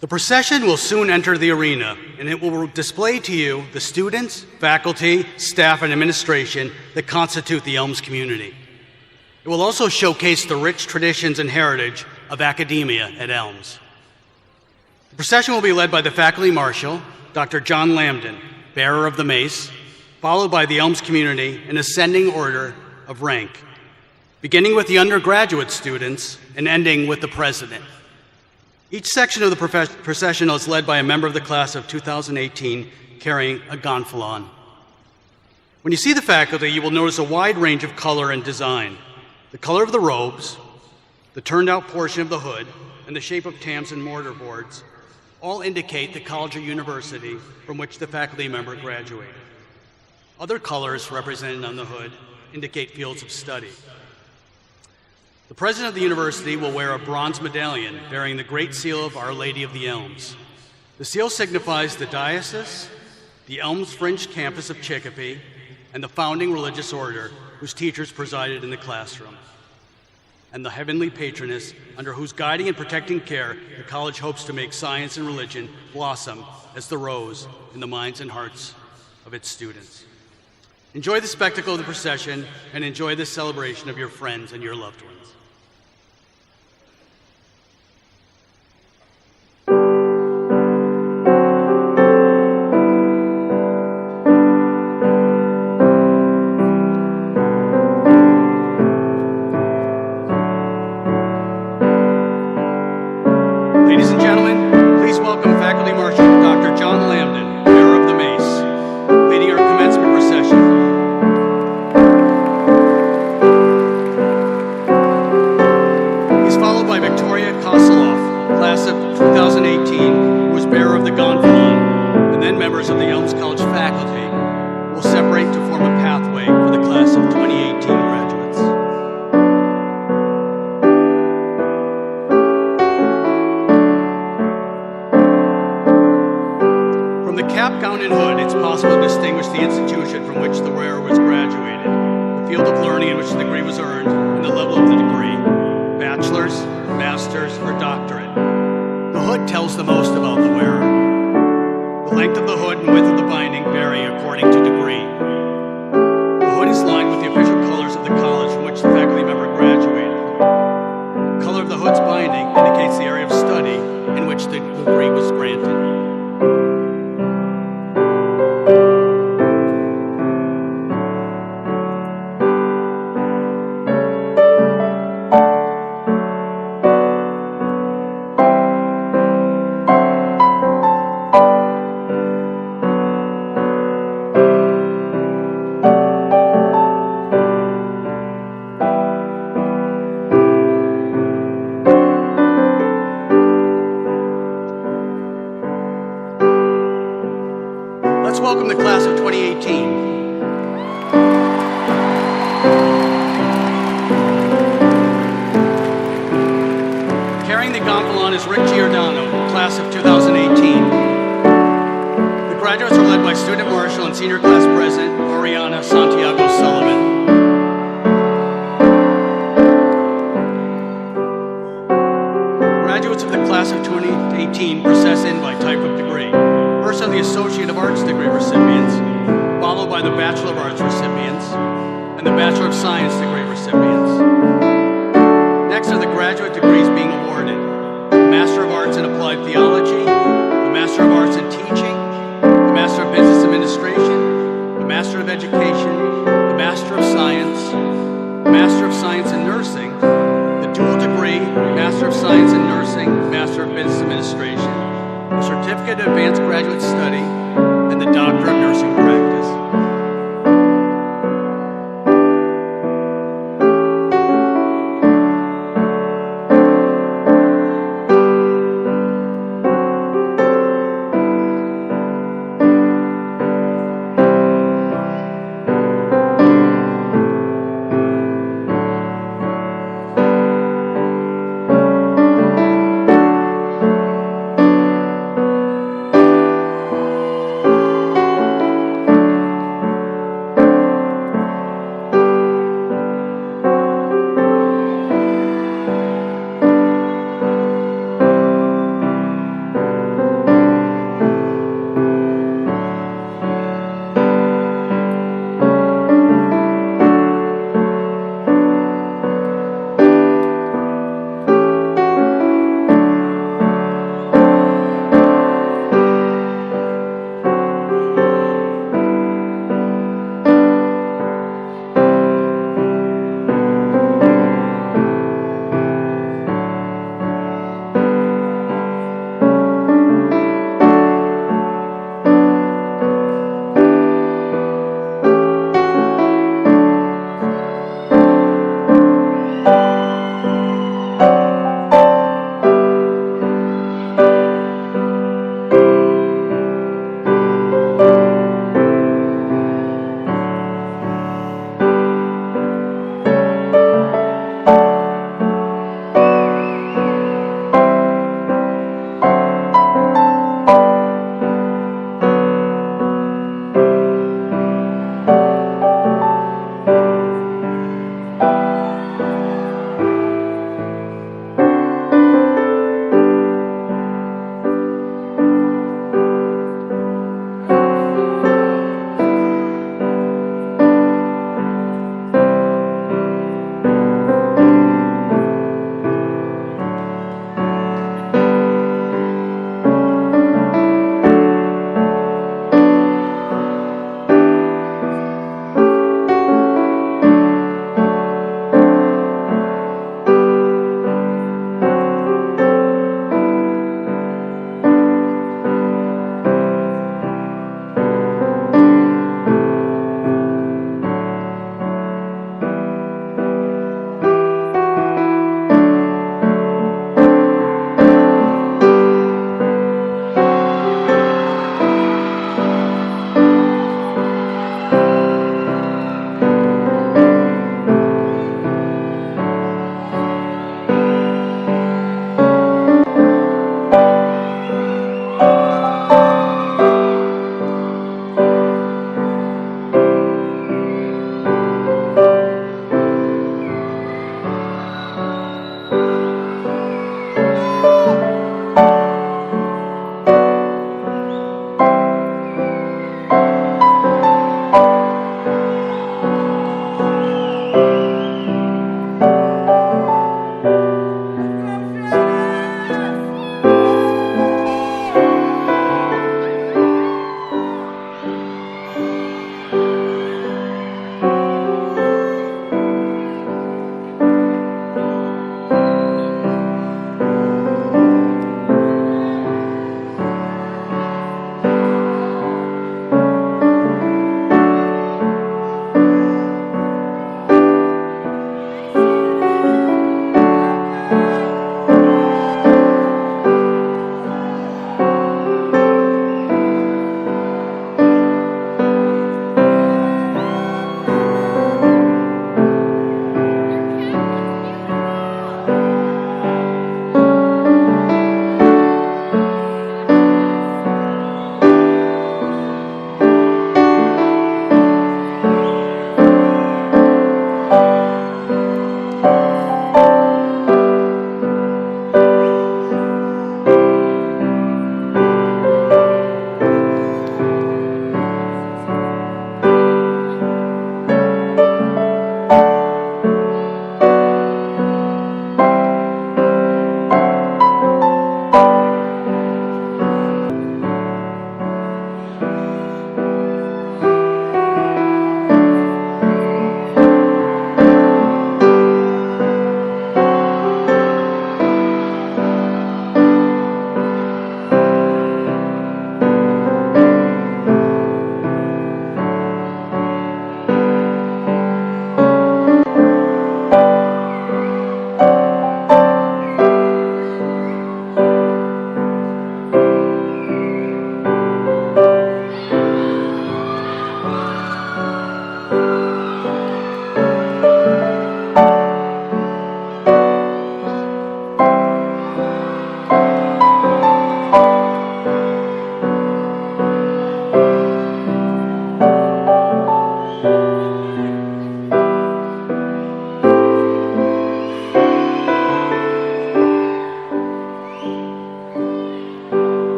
The procession will soon enter the arena, and it will display to you the students, faculty, staff, and administration that constitute the Elms community. It will also showcase the rich traditions and heritage of academia at Elms. The procession will be led by the faculty marshal, Dr. John Lambden, bearer of the mace, followed by the Elms community in ascending order of rank, beginning with the undergraduate students and ending with the president. Each section of the procession is led by a member of the class of 2018 carrying a gonfalon. When you see the faculty, you will notice a wide range of color and design. The color of the robes, the turned-out portion of the hood, and the shape of tams and mortar boards all indicate the college or university from which the faculty member graduated. Other colors represented on the hood indicate fields of study. The president of the university will wear a bronze medallion bearing the Great Seal of Our Lady of the Elms. The seal signifies the diocese, the Elms Fringe campus of Chicopee, and the founding religious order whose teachers presided in the classroom, and the heavenly patroness under whose guiding and protecting care the college hopes to make science and religion blossom as the rose in the minds and hearts of its students. Enjoy the spectacle of the procession and enjoy the celebration of your friends and your loved ones. Ladies and gentlemen, please welcome Faculty Marshal Dr. John Lambden, bearer of the mace, leading our commencement procession. He's followed by Victoria Kosoloff, class of 2018, who was bearer of the gonfalon, and then members of the Elms College faculty will separate to form a pathway for the class of 2018 graduates. Cap, gown, and hood, it's possible to distinguish the institution from which the wearer was graduated, the field of learning in which the degree was earned, and the level of the degree, bachelor's, master's, or doctorate. The hood tells the most about the wearer. The length of the hood and width of the binding vary according to degree. The hood is lined with the official colors of the college from which the faculty member graduated. The color of the hood's binding indicates the area of study in which the degree was granted. Let's welcome the class of 2018. Carrying the gonfalon is Rick Giordano, class of 2018. The graduates are led by Student Marshal and Senior Class President Ariana Santiago Sullivan. Graduates of the class of 2018 process in by type of degree. First are the Associate of Arts degree recipients, followed by the Bachelor of Arts recipients, and the Bachelor of Science degree recipients. Next are the graduate degrees being awarded: the Master of Arts in Applied Theology, the Master of Arts in Teaching, the Master of Business Administration, the Master of Education, the Master of Science, the Master of Science in Nursing, the dual degree, Master of Science in Nursing, Master of Business Administration, the Certificate of Advanced Graduate Study, and the Doctor of Nursing Practice.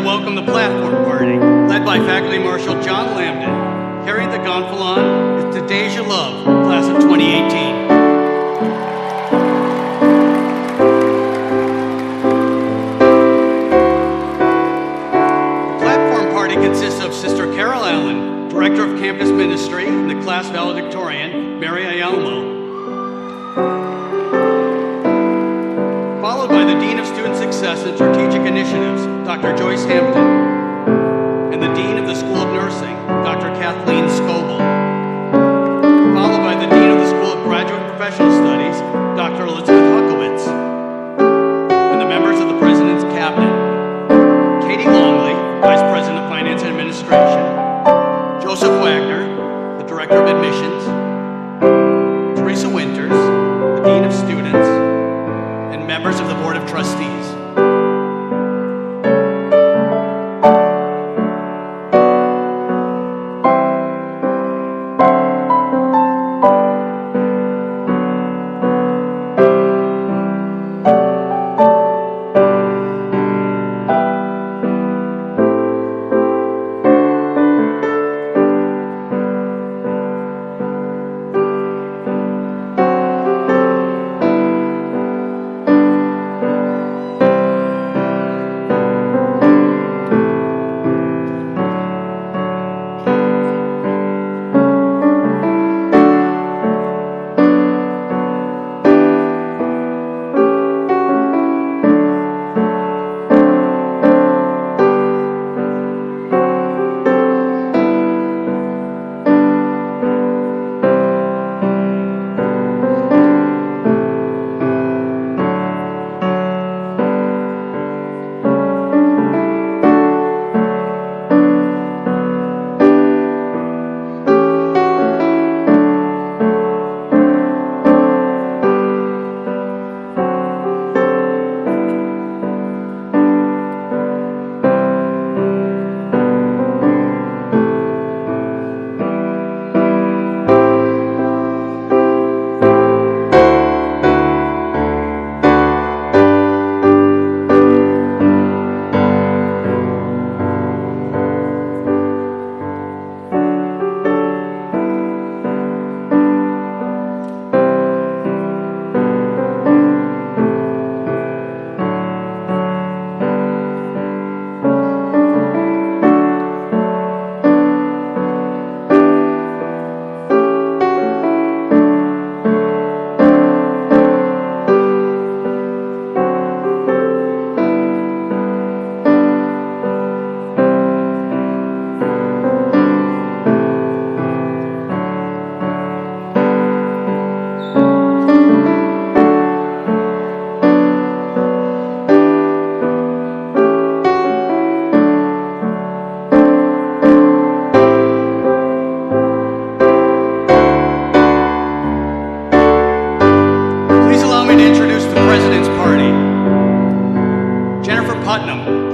welcome the Platform Party, led by Faculty Marshal John Lambden. Carrying the gonfalon is Deja Love, class of 2018. The Platform Party consists of Sister Carol Allen, Director of Campus Ministry, and the class valedictorian, Mary Ayalmo. Followed by the Dean of Student Success and Strategic Initiatives, Dr. Joyce Hampton, and the Dean of the School of Nursing, Dr. Kathleen Scoble. Followed by the Dean of the School of Graduate and Professional Studies, Dr. Elizabeth Huckowitz, and the members of the President's Cabinet, Katie Longley, Vice President of Finance and Administration, Joseph Wagner, the Director of Admissions, Teresa Winters, the Dean of Students, and members of the Board of Trustees.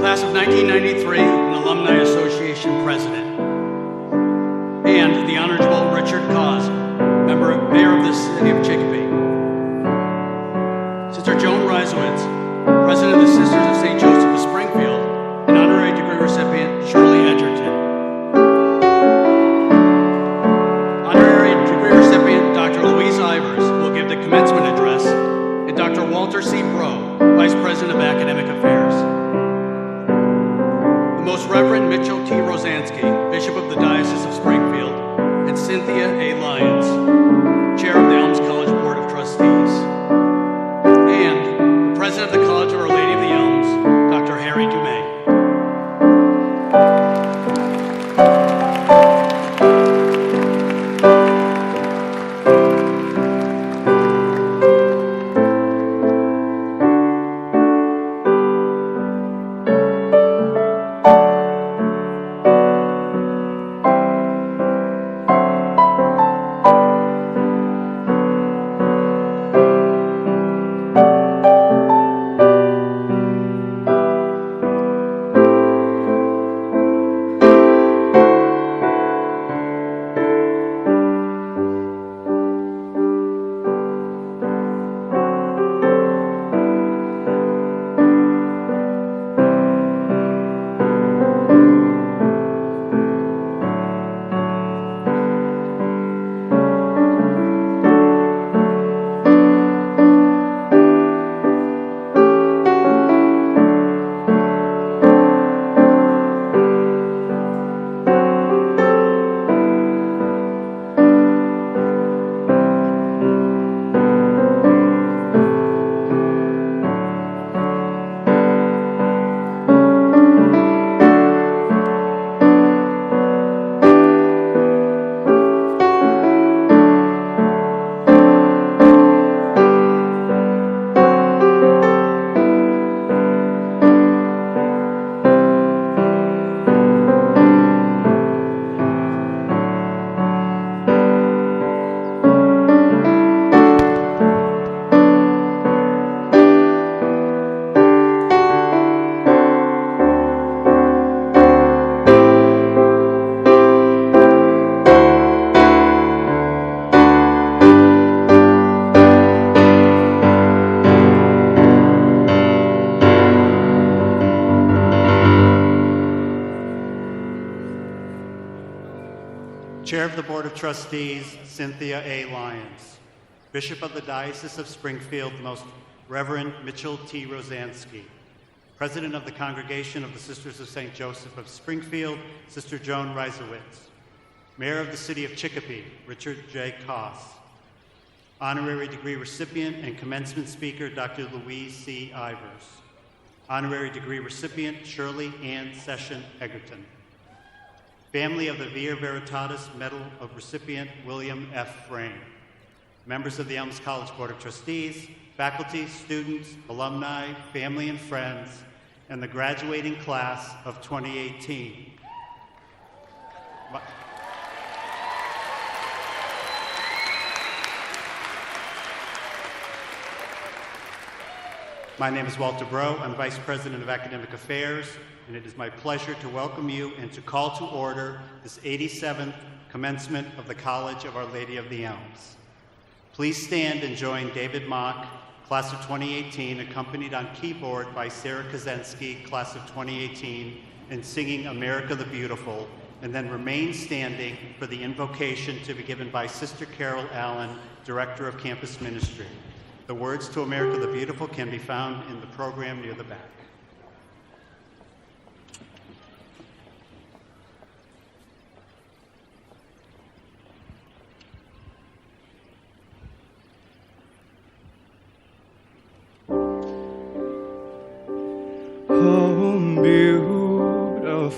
Class of 1993 and Alumni Association President. And the Honorable Richard Cause, Mayor of the City of Chicopee. Sister Joan Reisowitz, President of the Sisters of St. Joseph of Springfield, and honorary degree recipient Shirley Edgerton. Honorary degree recipient Dr. Louise Ivers will give the commencement address, and Dr. Walter C. Bro, Vice President of Academic Affairs. Chair of the Board of Trustees, Cynthia A. Lyons. Bishop of the Diocese of Springfield, the Most Reverend Mitchell T. Rosansky. President of the Congregation of the Sisters of St. Joseph of Springfield, Sister Joan Reisowitz. Mayor of the City of Chicopee, Richard J. Koss. Honorary degree recipient and commencement speaker, Dr. Louise C. Ivers. Honorary degree recipient, Shirley Ann Session Egerton. Family of the Via Veritatis Medal of recipient, William F. Frame. Members of the Elms College Board of Trustees, faculty, students, alumni, family and friends, and the graduating class of 2018. My name is Walter Breaux. I'm Vice President of Academic Affairs, and it is my pleasure to welcome you and to call to order this 87th commencement of the College of Our Lady of the Elms. Please stand and join David Mock, class of 2018, accompanied on keyboard by Sarah Kazensky, class of 2018, in singing America the Beautiful, and then remain standing for the invocation to be given by Sister Carol Allen, Director of Campus Ministry. The words to America the Beautiful can be found in the program near the back. Oh, beautiful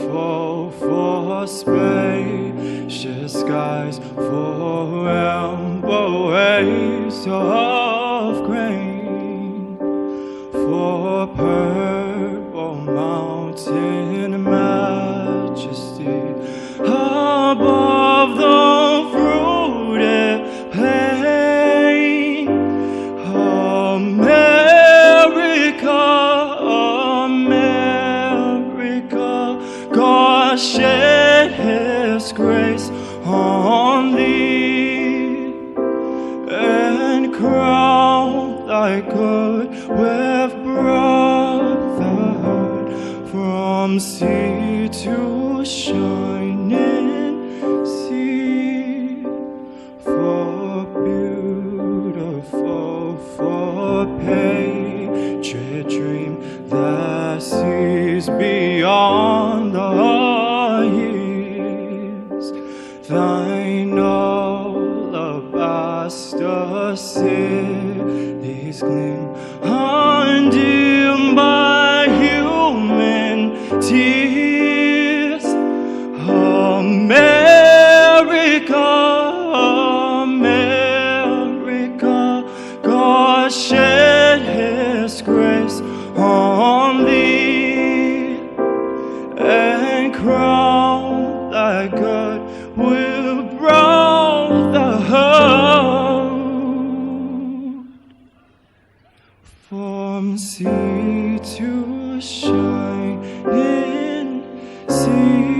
for spacious skies, for ample waves of grain, for purple mountain majesty, above the fruited plain. America, God shed His grace on thee, and crown thy good with brotherhood, from sea to shining sea. For beautiful, for patriot dream that sees beyond the years, thine alabaster cities gleam, undimmed by human tears. America, America, God shed His grace on thee, and crown thy good with brotherhood, from sea to shining sea.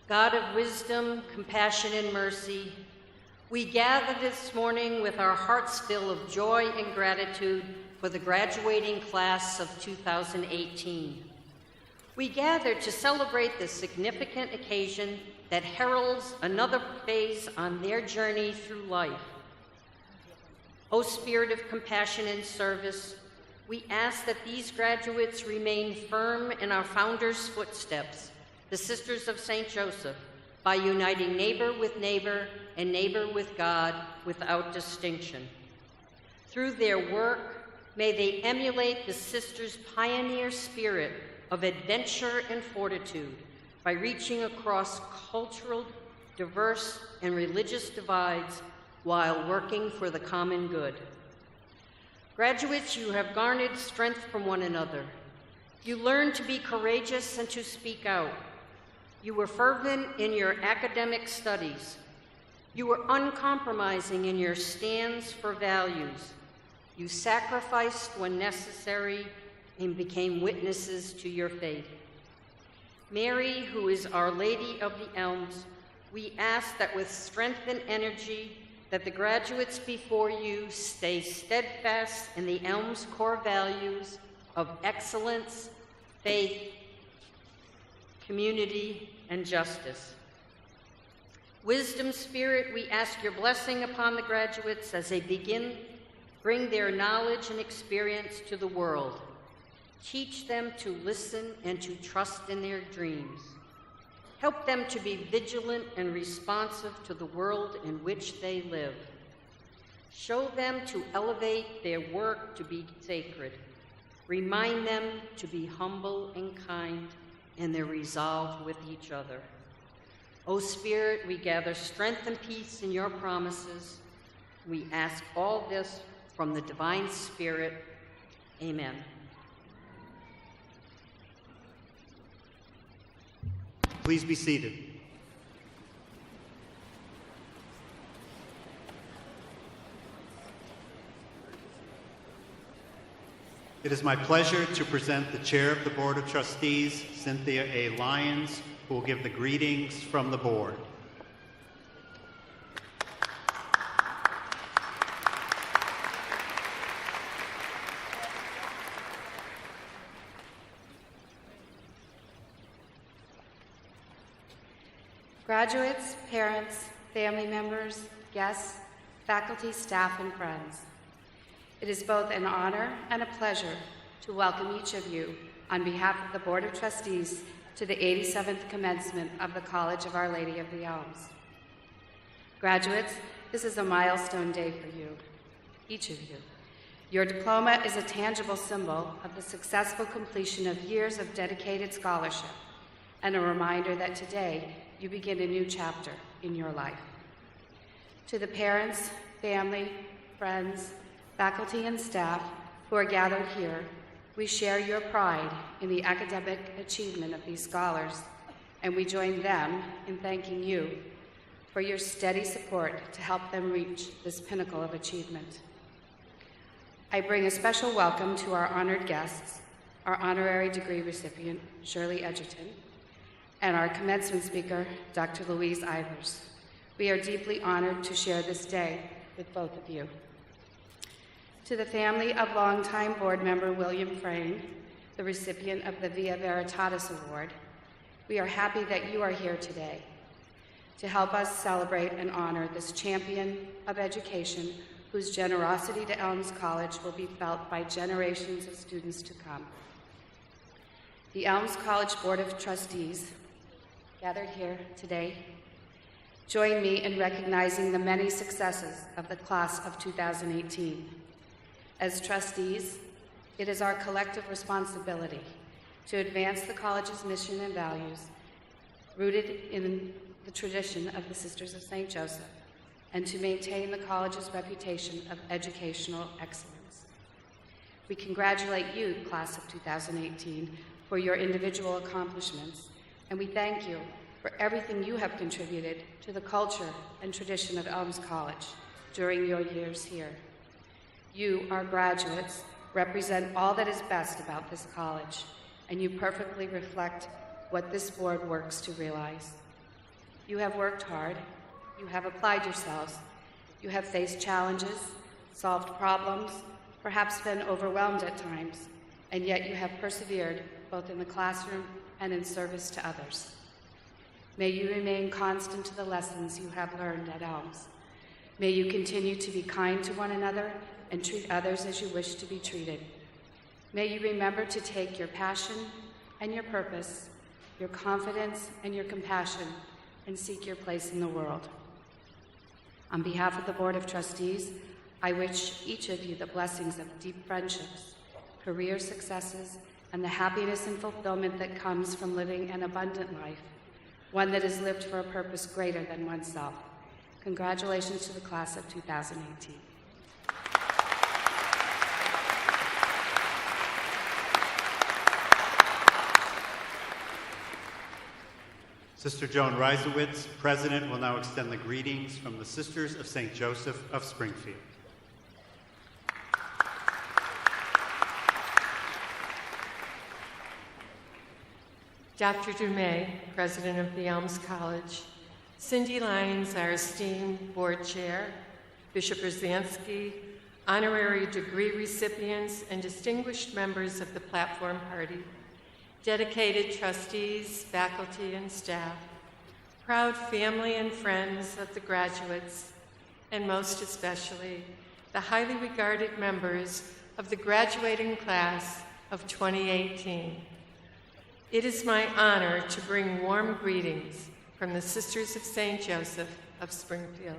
God of wisdom, compassion, and mercy, we gather this morning with our hearts full of joy and gratitude for the graduating class of 2018. We gather to celebrate the significant occasion that heralds another phase on their journey through life. O Spirit of compassion and service, we ask that these graduates remain firm in our founders' footsteps, the Sisters of St. Joseph, by uniting neighbor with neighbor and neighbor with God without distinction. Through their work, may they emulate the sisters' pioneer spirit of adventure and fortitude by reaching across cultural, diverse, and religious divides while working for the common good. Graduates, you have garnered strength from one another. You learned to be courageous and to speak out. You were fervent in your academic studies. You were uncompromising in your stands for values. You sacrificed when necessary, and became witnesses to your faith. Mary, who is Our Lady of the Elms, we ask that with strength and energy, that the graduates before you stay steadfast in the Elms core values of excellence, faith, community, and justice. Wisdom Spirit, we ask your blessing upon the graduates as they bring their knowledge and experience to the world. Teach them to listen and to trust in their dreams. Help them to be vigilant and responsive to the world in which they live. Show them to elevate their work to be sacred. Remind them to be humble and kind in their resolve with each other. O Spirit, we gather strength and peace in your promises. We ask all this from the divine Spirit. Amen. Please be seated. It is my pleasure to present the Chair of the Board of Trustees, Cynthia A. Lyons, who will give the greetings from the board. Graduates, parents, family members, guests, faculty, staff, and friends. It is both an honor and a pleasure to welcome each of you on behalf of the Board of Trustees to the 87th commencement of the College of Our Lady of the Elms. Graduates, this is a milestone day for you, each of you. Your diploma is a tangible symbol of the successful completion of years of dedicated scholarship and a reminder that today you begin a new chapter in your life. To the parents, family, friends, faculty, and staff who are gathered here, we share your pride in the academic achievement of these scholars, and we join them in thanking you for your steady support to help them reach this pinnacle of achievement. I bring a special welcome to our honored guests, our honorary degree recipient, Shirley Edgerton, and our commencement speaker, Dr. Louise Ivers. We are deeply honored to share this day with both of you. To the family of longtime board member William Frayne, the recipient of the Via Veritatis Award, we are happy that you are here today to help us celebrate and honor this champion of education whose generosity to Elms College will be felt by generations of students to come. The Elms College Board of Trustees, gathered here today, join me in recognizing the many successes of the class of 2018. As trustees, it is our collective responsibility to advance the college's mission and values rooted in the tradition of the Sisters of St. Joseph and to maintain the college's reputation of educational excellence. We congratulate you, class of 2018, for your individual accomplishments, and we thank you for everything you have contributed to the culture and tradition of Elms College during your years here. You, our graduates, represent all that is best about this college, and you perfectly reflect what this board works to realize. You have worked hard, you have applied yourselves, you have faced challenges, solved problems, perhaps been overwhelmed at times, and yet you have persevered both in the classroom and in service to others. May you remain constant to the lessons you have learned at Elms. May you continue to be kind to one another and treat others as you wish to be treated. May you remember to take your passion and your purpose, your confidence and your compassion, and seek your place in the world. On behalf of the Board of Trustees, I wish each of you the blessings of deep friendships, career successes, and the happiness and fulfillment that comes from living an abundant life, one that is lived for a purpose greater than oneself. Congratulations to the class of 2018. Sister Joan Reisowitz, President, will now extend the greetings from the Sisters of St. Joseph of Springfield. Dr. Dumais, President of the Elms College, Cindy Lyons, our esteemed board chair, Bishop Rosansky, honorary degree recipients, and distinguished members of the Platform Party, dedicated trustees, faculty, and staff, proud family and friends of the graduates, and most especially, the highly regarded members of the graduating class of 2018. It is my honor to bring warm greetings from the Sisters of St. Joseph of Springfield.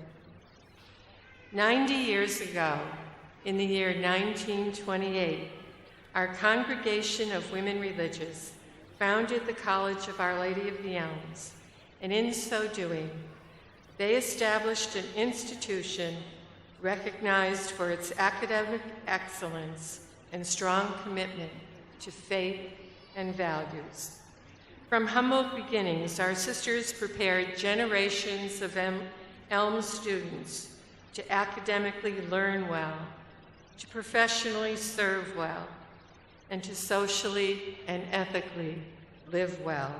90 years ago, in the year 1928, our Congregation of Women Religious founded the College of Our Lady of the Elms, and in so doing, they established an institution recognized for its academic excellence and strong commitment to faith and values. From humble beginnings, our sisters prepared generations of Elms students to academically learn well, to professionally serve well, and to socially and ethically live well.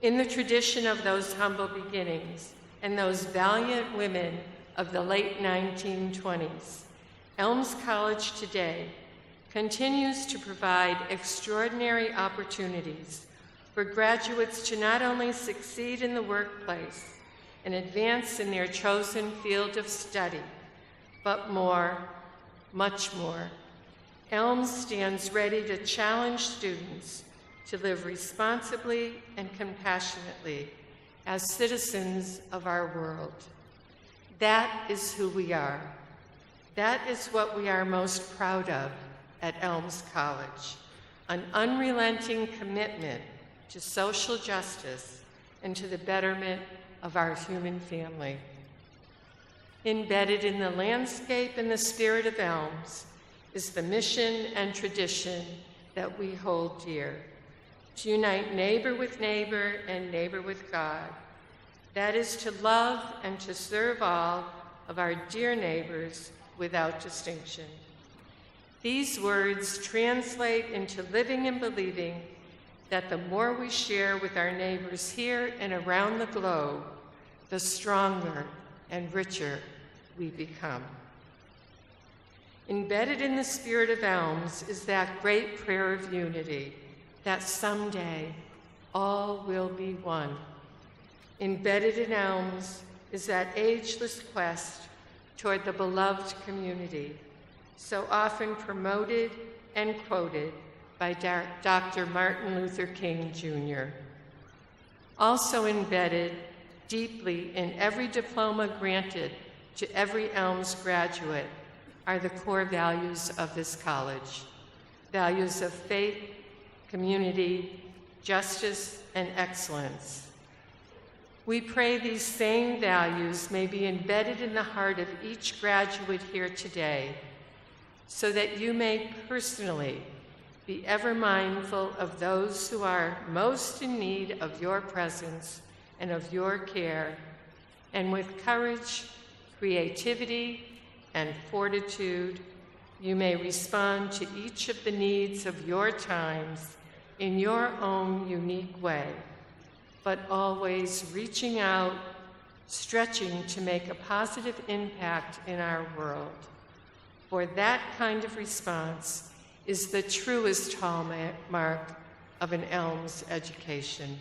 In the tradition of those humble beginnings and those valiant women of the late 1920s, Elms College today continues to provide extraordinary opportunities for graduates to not only succeed in the workplace and advance in their chosen field of study, but more, much more. Elms stands ready to challenge students to live responsibly and compassionately as citizens of our world. That is who we are. That is what we are most proud of at Elms College, an unrelenting commitment to social justice and to the betterment of our human family. Embedded in the landscape and the spirit of Elms is the mission and tradition that we hold dear, to unite neighbor with neighbor and neighbor with God. That is to love and to serve all of our dear neighbors without distinction. These words translate into living and believing that the more we share with our neighbors here and around the globe, the stronger and richer we become. Embedded in the spirit of Elms is that great prayer of unity, that someday all will be one. Embedded in Elms is that ageless quest toward the beloved community, so often promoted and quoted by Dr. Martin Luther King, Jr. Also embedded deeply in every diploma granted to every Elms graduate are the core values of this college, values of faith, community, justice, and excellence. We pray these same values may be embedded in the heart of each graduate here today, so that you may personally be ever mindful of those who are most in need of your presence and of your care, and with courage, creativity, and fortitude, you may respond to each of the needs of your times in your own unique way, but always reaching out, stretching to make a positive impact in our world. For that kind of response is the truest hallmark of an Elms education.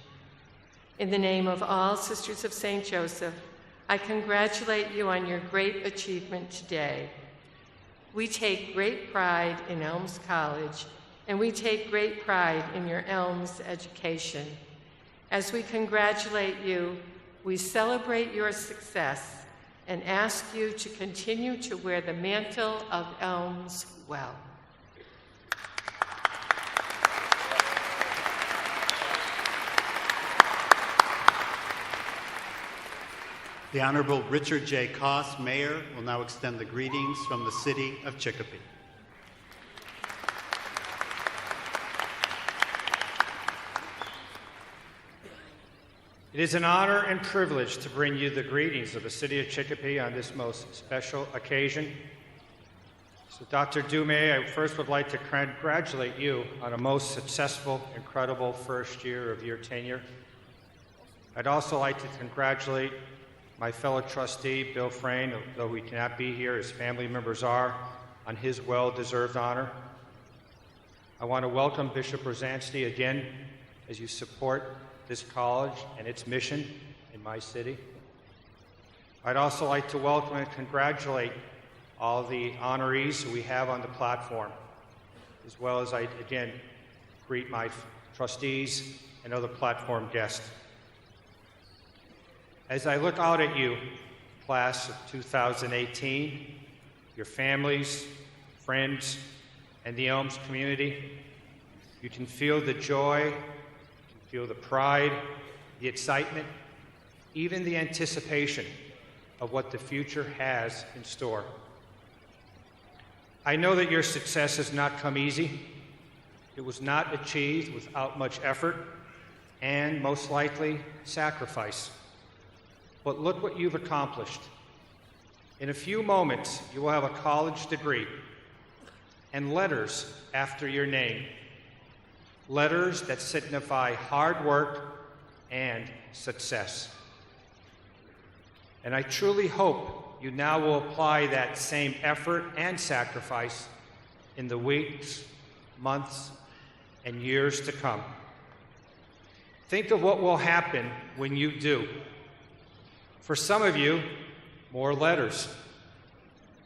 In the name of all Sisters of St. Joseph, I congratulate you on your great achievement today. We take great pride in Elms College, and we take great pride in your Elms education. As we congratulate you, we celebrate your success and ask you to continue to wear the mantle of Elms well. The Honorable Richard J. Koss, Mayor, will now extend the greetings from the City of Chicopee. It is an honor and privilege to bring you the greetings of the City of Chicopee on this most special occasion. So, Dr. Dume, I first would like to congratulate you on a most successful, incredible first year of your tenure. I'd also like to congratulate my fellow trustee, Bill Frayne, though he cannot be here, his family members are, on his well-deserved honor. I want to welcome Bishop Rosansky again as you support this college and its mission in my city. I'd also like to welcome and congratulate all the honorees who we have on the platform, as well as I, again, greet my trustees and other platform guests. As I look out at you, class of 2018, your families, friends, and the Elms community, you can feel the joy, you can feel the pride, the excitement, even the anticipation of what the future has in store. I know that your success has not come easy. It was not achieved without much effort and, most likely, sacrifice. But look what you've accomplished. In a few moments, you will have a college degree and letters after your name, letters that signify hard work and success. And I truly hope you now will apply that same effort and sacrifice in the weeks, months, and years to come. Think of what will happen when you do. For some of you, more letters.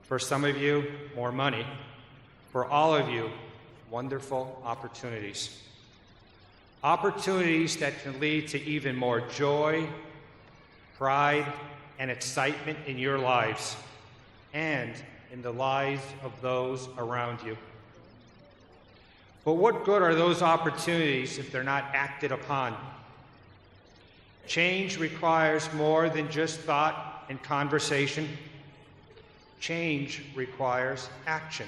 For some of you, more money. For all of you, wonderful opportunities. Opportunities that can lead to even more joy, pride, and excitement in your lives and in the lives of those around you. But what good are those opportunities if they're not acted upon? Change requires more than just thought and conversation. Change requires action.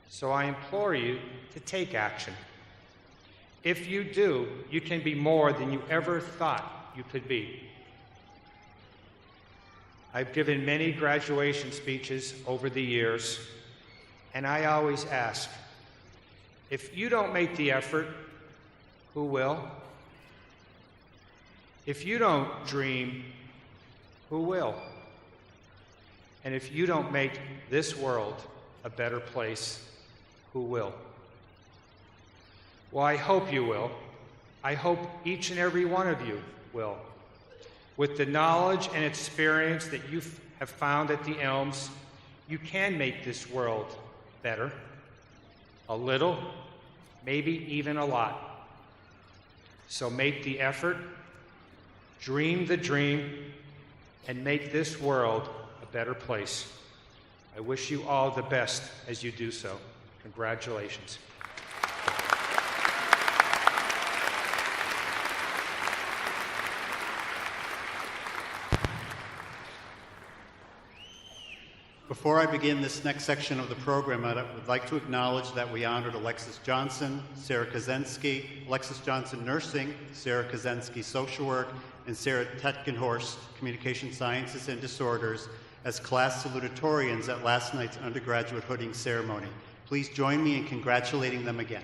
So I implore you to take action. If you do, you can be more than you ever thought you could be. I've given many graduation speeches over the years, and I always ask, if you don't make the effort, who will? If you don't dream, who will? And if you don't make this world a better place, who will? Well, I hope you will. I hope each and every one of you will. With the knowledge and experience that you have found at the Elms, you can make this world better. A little, maybe even a lot. So make the effort, dream the dream, and make this world a better place. I wish you all the best as you do so. Congratulations. Before I begin this next section of the program, I would like to acknowledge that we honored Alexis Johnson, Sarah Kazensky, Alexis Johnson Nursing, Sarah Kazensky Social Work, and Sarah Tetgenhorst Communication Sciences and Disorders as class salutatorians at last night's undergraduate hooding ceremony. Please join me in congratulating them again.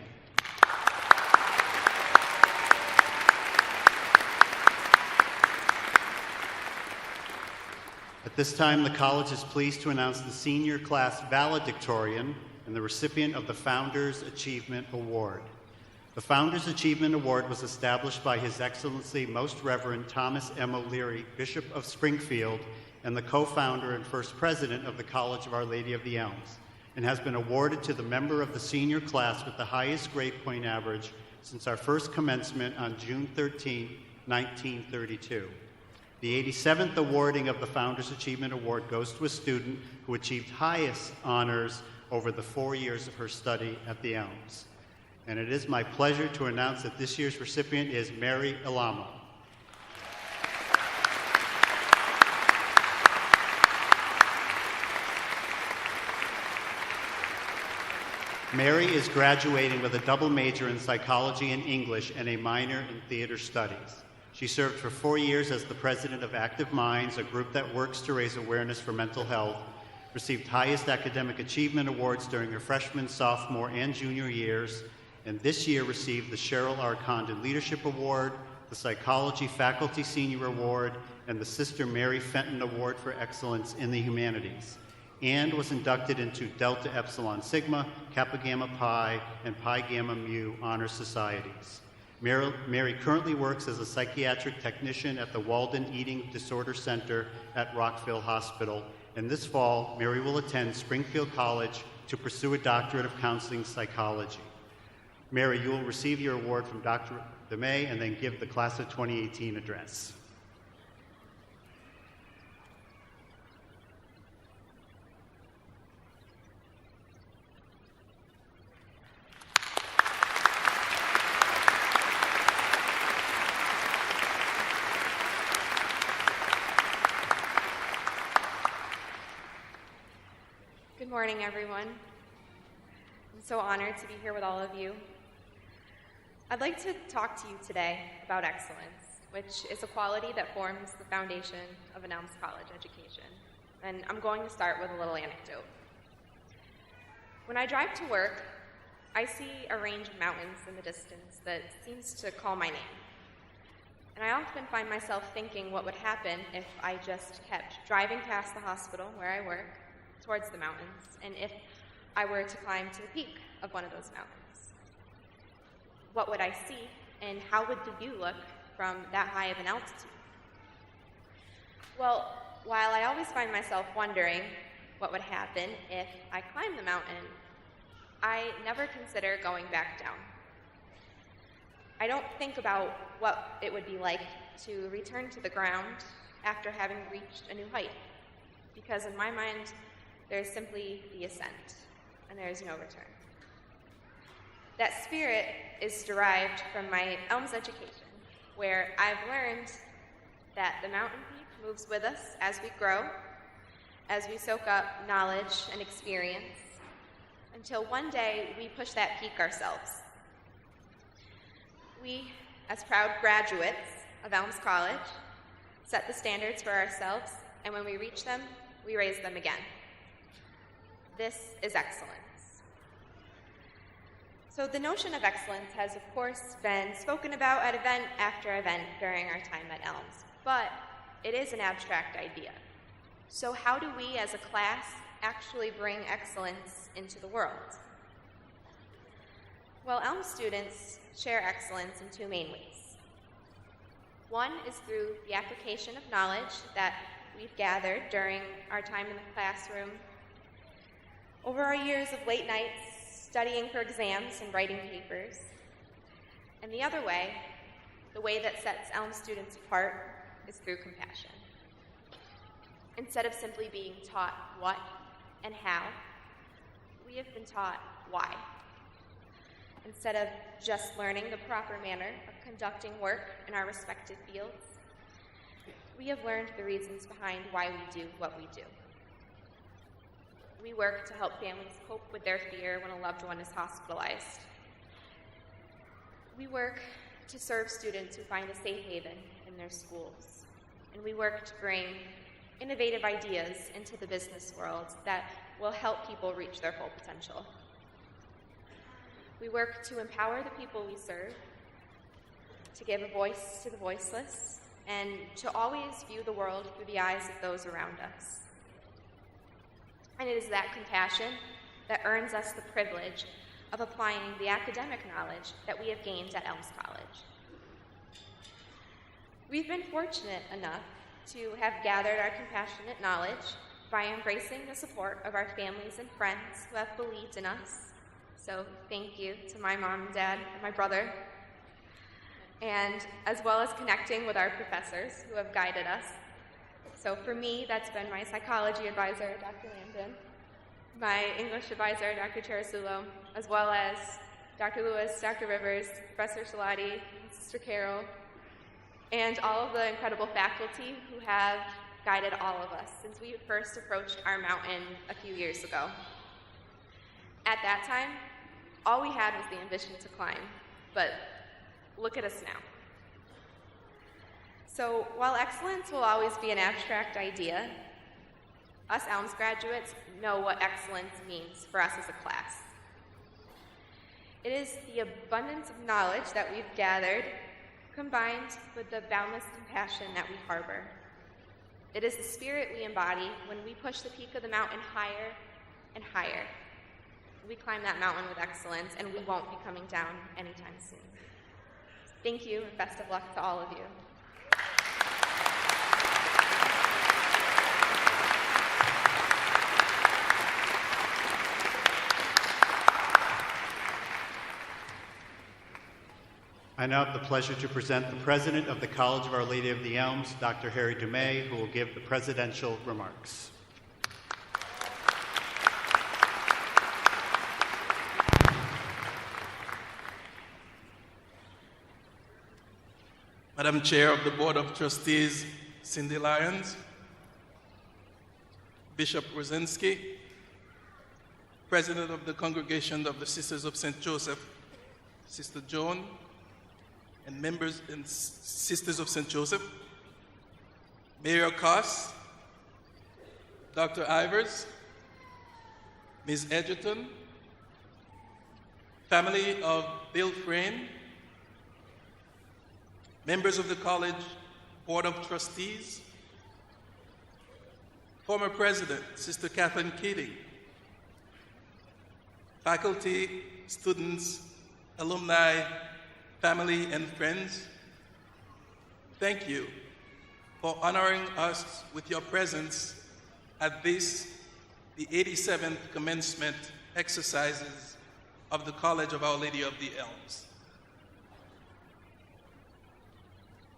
At this time, the college is pleased to announce the senior class valedictorian and the recipient of the Founders Achievement Award. The Founders Achievement Award was established by His Excellency Most Reverend Thomas M. O'Leary, Bishop of Springfield, and the co-founder and first president of the College of Our Lady of the Elms, and has been awarded to the member of the senior class with the highest grade point average since our first commencement on June 13, 1932. The 87th awarding of the Founders Achievement Award goes to a student who achieved highest honors over the 4 years of her study at the Elms. And it is my pleasure to announce that this year's recipient is Mary Ilamo. Mary is graduating with a double major in psychology and English and a minor in theater studies. She served for 4 years as the president of Active Minds, a group that works to raise awareness for mental health. received highest academic achievement awards during her freshman, sophomore, and junior years, and this year received the Cheryl R. Condon Leadership Award, the Psychology Faculty Senior Award, and the Sister Mary Fenton Award for Excellence in the Humanities, and was inducted into Delta Epsilon Sigma, Kappa Gamma Pi, and Pi Gamma Mu honor societies. Mary currently works as a psychiatric technician at the Walden Eating Disorder Center at Rockville Hospital, and this fall, Mary will attend Springfield College to pursue a doctorate of counseling psychology. Mary, you will receive your award from Dr. DeMay and then give the class of 2018 address. Good morning, everyone. I'm so honored to be here with all of you. I'd like to talk to you today about excellence, which is a quality that forms the foundation of an Elms College education. And I'm going to start with a little anecdote. When I drive to work, I see a range of mountains in the distance that seems to call my name. And I often find myself thinking what would happen if I just kept driving past the hospital where I work towards the mountains, and if I were to climb to the peak of one of those mountains. What would I see, and how would the view look from that high of an altitude? Well, while I always find myself wondering what would happen if I climbed the mountain, I never consider going back down. I don't think about what it would be like to return to the ground after having reached a new height, because in my mind, there's simply the ascent, and there is no return. That spirit is derived from my Elms education, where I've learned that the mountain peak moves with us as we grow, as we soak up knowledge and experience, until one day we push that peak ourselves. We, as proud graduates of Elms College, set the standards for ourselves, and when we reach them, we raise them again. This is excellence. So the notion of excellence has, of course, been spoken about at event after event during our time at Elms, but it is an abstract idea. So how do we as a class actually bring excellence into the world? Well, Elms students share excellence in two main ways. One is through the application of knowledge that we've gathered during our time in the classroom over our years of late nights studying for exams and writing papers. And the other way, the way that sets Elms students apart, is through compassion. Instead of simply being taught what and how, we have been taught why. Instead of just learning the proper manner of conducting work in our respective fields, we have learned the reasons behind why we do what we do. We work to help families cope with their fear when a loved one is hospitalized. We work to serve students who find a safe haven in their schools. And we work to bring innovative ideas into the business world that will help people reach their full potential. We work to empower the people we serve, to give a voice to the voiceless, and to always view the world through the eyes of those around us. And it is that compassion that earns us the privilege of applying the academic knowledge that we have gained at Elms College. We've been fortunate enough to have gathered our compassionate knowledge by embracing the support of our families and friends who have believed in us. So thank you to my mom and dad and my brother, and as well as connecting with our professors who have guided us. So for me, that's been my psychology advisor, Dr. Landon, my English advisor, Dr. Cherasulo, as well as Dr. Lewis, Dr. Rivers, Professor Salati, Sister Carol, and all of the incredible faculty who have guided all of us since we first approached our mountain a few years ago. At that time, all we had was the ambition to climb, but look at us now. So while excellence will always be an abstract idea, us Elms graduates know what excellence means for us as a class. It is the abundance of knowledge that we've gathered combined with the boundless compassion that we harbor. It is the spirit we embody when we push the peak of the mountain higher and higher. We climb that mountain with excellence, and we won't be coming down anytime soon. Thank you, and best of luck to all of you. I now have the pleasure to present the President of the College of Our Lady of the Elms, Dr. Harry Dumais, who will give the presidential remarks. Madam Chair of the Board of Trustees, Cindy Lyons, Bishop Rosinski, President of the Congregation of the Sisters of St. Joseph, Sister Joan, and members and Sisters of St. Joseph, Mayor Koss, Dr. Ivers, Ms. Edgerton, family of Bill Frayne, members of the College Board of Trustees, former President, Sister Kathleen Keating, faculty, students, alumni, family, and friends, thank you for honoring us with your presence at this, the 87th commencement exercises of the College of Our Lady of the Elms.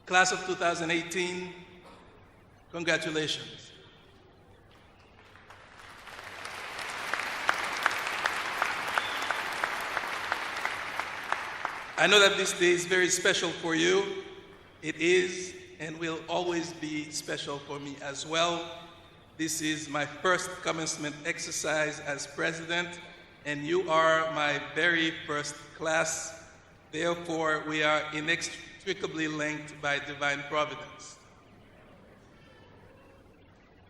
Class of 2018, congratulations. I know that this day is very special for you. It is and will always be special for me as well. This is my first commencement exercise as president, and you are my very first class. Therefore, we are inextricably linked by divine providence.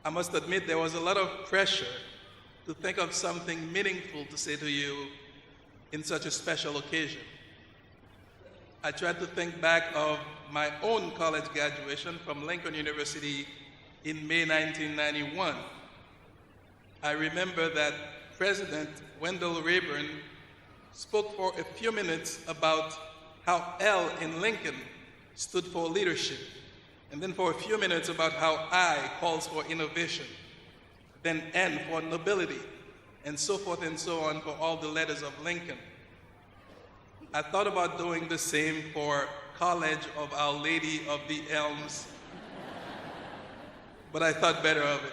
I must admit there was a lot of pressure to think of something meaningful to say to you in such a special occasion. I tried to think back of my own college graduation from Lincoln University in May 1991. I remember that President Wendell Rayburn spoke for a few minutes about how L in Lincoln stood for leadership, and then for a few minutes about how I calls for innovation, then N for nobility, and so forth and so on for all the letters of Lincoln. I thought about doing the same for College of Our Lady of the Elms, but I thought better of it.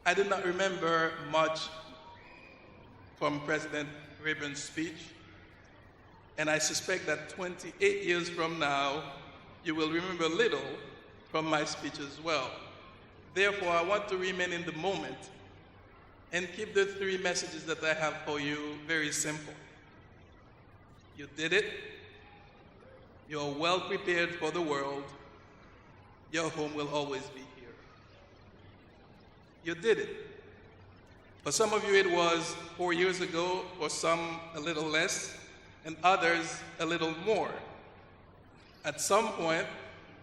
I did not remember much from President Rayburn's speech, and I suspect that 28 years from now, you will remember little from my speech as well. Therefore, I want to remain in the moment and keep the three messages that I have for you very simple. You did it. You're well prepared for the world. Your home will always be here. You did it. For some of you, it was 4 years ago, for some a little less, and others a little more. At some point,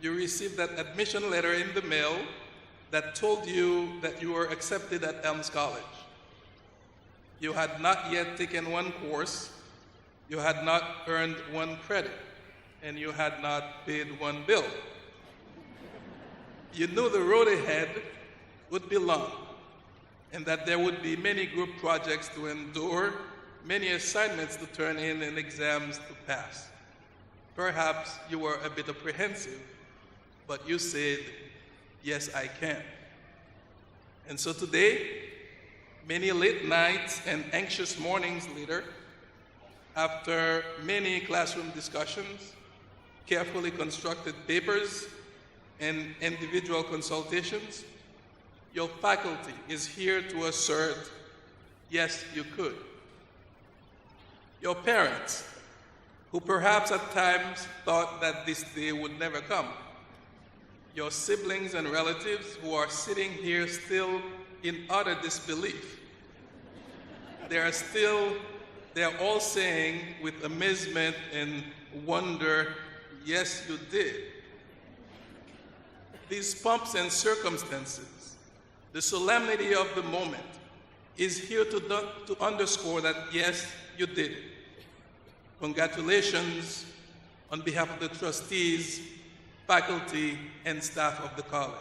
you received that admission letter in the mail that told you that you were accepted at Elms College. You had not yet taken one course, you had not earned one credit, and you had not paid one bill. You knew the road ahead would be long, and that there would be many group projects to endure, many assignments to turn in, and exams to pass. Perhaps you were a bit apprehensive, but you said, yes, I can. And so today, many late nights and anxious mornings later, after many classroom discussions, carefully constructed papers, and individual consultations, your faculty is here to assert, yes, you could. Your parents, who perhaps at times thought that this day would never come, your siblings and relatives who are sitting here still in utter disbelief. They're all saying with amazement and wonder, yes, you did. These pomps and circumstances, the solemnity of the moment, is here to underscore that, yes, you did it. Congratulations on behalf of the trustees, faculty, and staff of the college.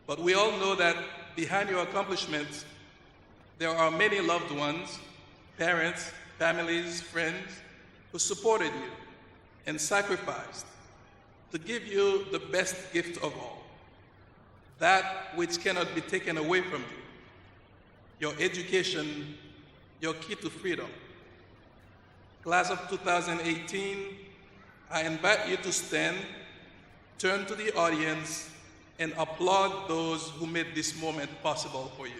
But we all know that behind your accomplishments, there are many loved ones, parents, families, friends, who supported you and sacrificed to give you the best gift of all, that which cannot be taken away from you, your education, your key to freedom. Class of 2018, I invite you to stand, turn to the audience, and applaud those who made this moment possible for you.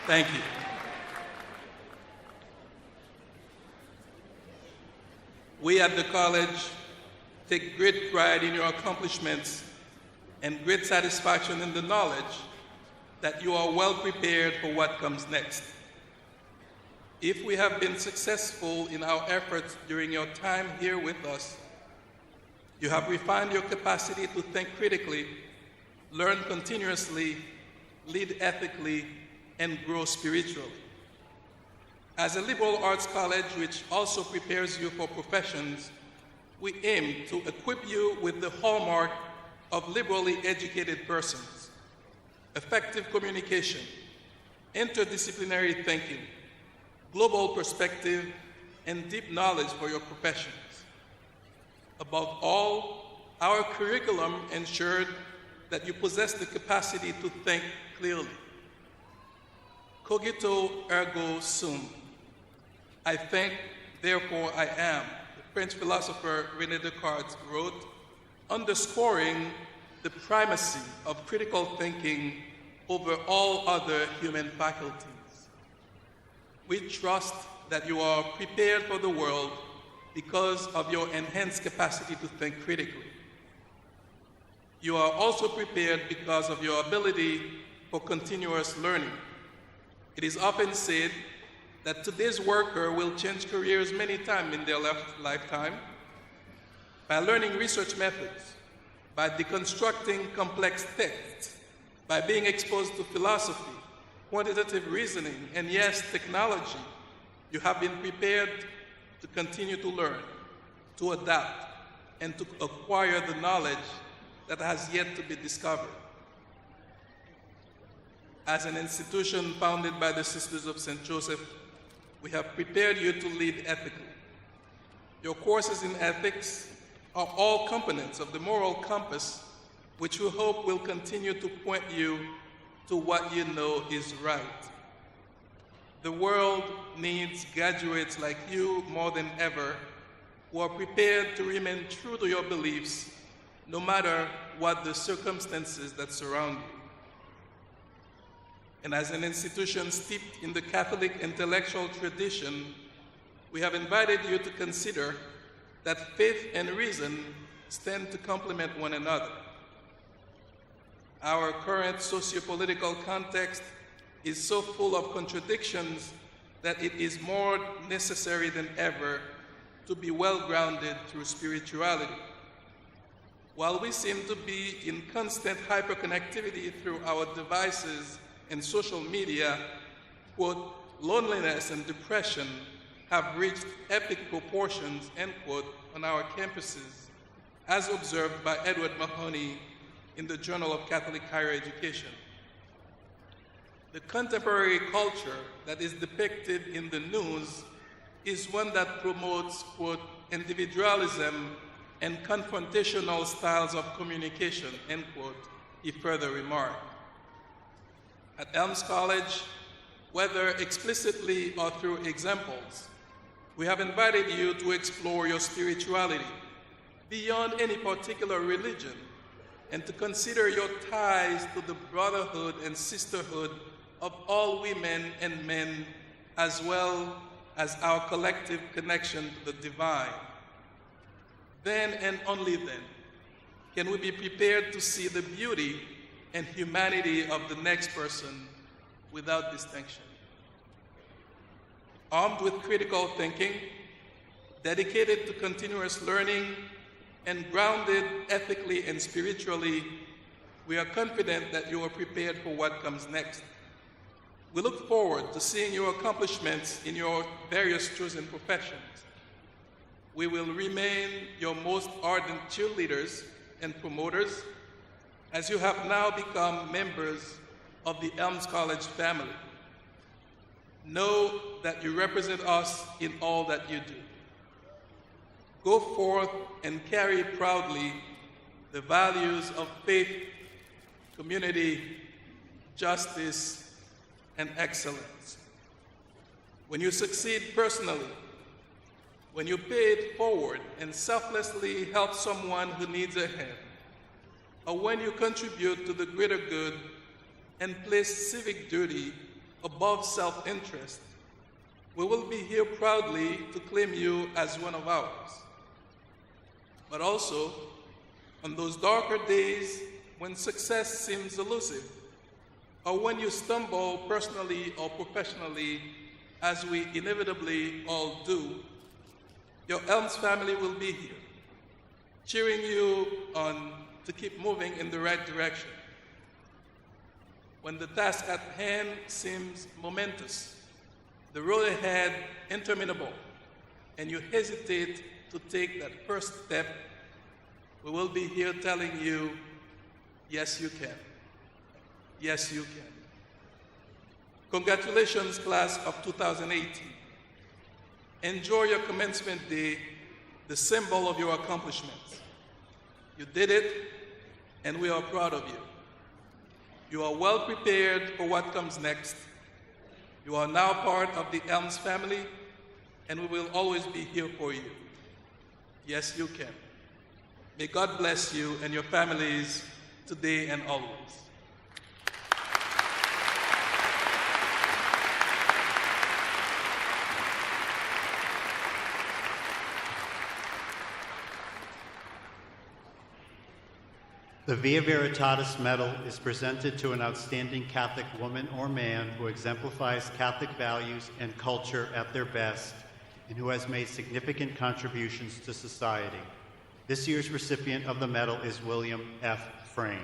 Thank you. We at the college take great pride in your accomplishments and great satisfaction in the knowledge that you are well prepared for what comes next. If we have been successful in our efforts during your time here with us, you have refined your capacity to think critically, learn continuously, lead ethically, and grow spiritually. As a liberal arts college which also prepares you for professions, we aim to equip you with the hallmark of liberally educated persons: effective communication, interdisciplinary thinking, global perspective, and deep knowledge for your professions. Above all, our curriculum ensured that you possess the capacity to think clearly. Cogito ergo sum. I think, therefore I am, the French philosopher René Descartes wrote, underscoring the primacy of critical thinking over all other human faculties. We trust that you are prepared for the world because of your enhanced capacity to think critically. You are also prepared because of your ability for continuous learning. It is often said that today's worker will change careers many times in their lifetime by learning research methods, by deconstructing complex texts, by being exposed to philosophy, quantitative reasoning, and yes, technology. You have been prepared to continue to learn, to adapt, and to acquire the knowledge that has yet to be discovered. As an institution founded by the Sisters of St. Joseph, we have prepared you to lead ethically. Your courses in ethics are all components of the moral compass, which we hope will continue to point you to what you know is right. The world needs graduates like you more than ever, who are prepared to remain true to your beliefs, no matter what the circumstances that surround you. And as an institution steeped in the Catholic intellectual tradition, we have invited you to consider that faith and reason stand to complement one another. Our current socio-political context is so full of contradictions that it is more necessary than ever to be well-grounded through spirituality. While we seem to be in constant hyperconnectivity through our devices and social media, quote, loneliness and depression have reached epic proportions, end quote, on our campuses, as observed by Edward Mahoney in the Journal of Catholic Higher Education. The contemporary culture that is depicted in the news is one that promotes, quote, individualism and confrontational styles of communication, end quote, he further remarked. At Elms College, whether explicitly or through examples, we have invited you to explore your spirituality, beyond any particular religion, and to consider your ties to the brotherhood and sisterhood of all women and men, as well as our collective connection to the divine. Then and only then can we be prepared to see the beauty and humanity of the next person without distinction. Armed with critical thinking, dedicated to continuous learning, and grounded ethically and spiritually, we are confident that you are prepared for what comes next. We look forward to seeing your accomplishments in your various chosen professions. We will remain your most ardent cheerleaders and promoters, as you have now become members of the Elms College family. Know that you represent us in all that you do. Go forth and carry proudly the values of faith, community, justice, and excellence. When you succeed personally, when you pay it forward and selflessly help someone who needs a hand, or when you contribute to the greater good and place civic duty above self-interest, we will be here proudly to claim you as one of ours. But also, on those darker days when success seems elusive, or when you stumble personally or professionally, as we inevitably all do, your Elms family will be here, cheering you on to keep moving in the right direction. When the task at hand seems momentous, the road ahead interminable, and you hesitate to take that first step, we will be here telling you, yes, you can. Yes, you can. Congratulations, class of 2018. Enjoy your commencement day, the symbol of your accomplishments. You did it, and we are proud of you. You are well prepared for what comes next. You are now part of the Elms family, and we will always be here for you. Yes, you can. May God bless you and your families today and always. The Via Veritatis Medal is presented to an outstanding Catholic woman or man who exemplifies Catholic values and culture at their best and who has made significant contributions to society. This year's recipient of the medal is William F. Frayne.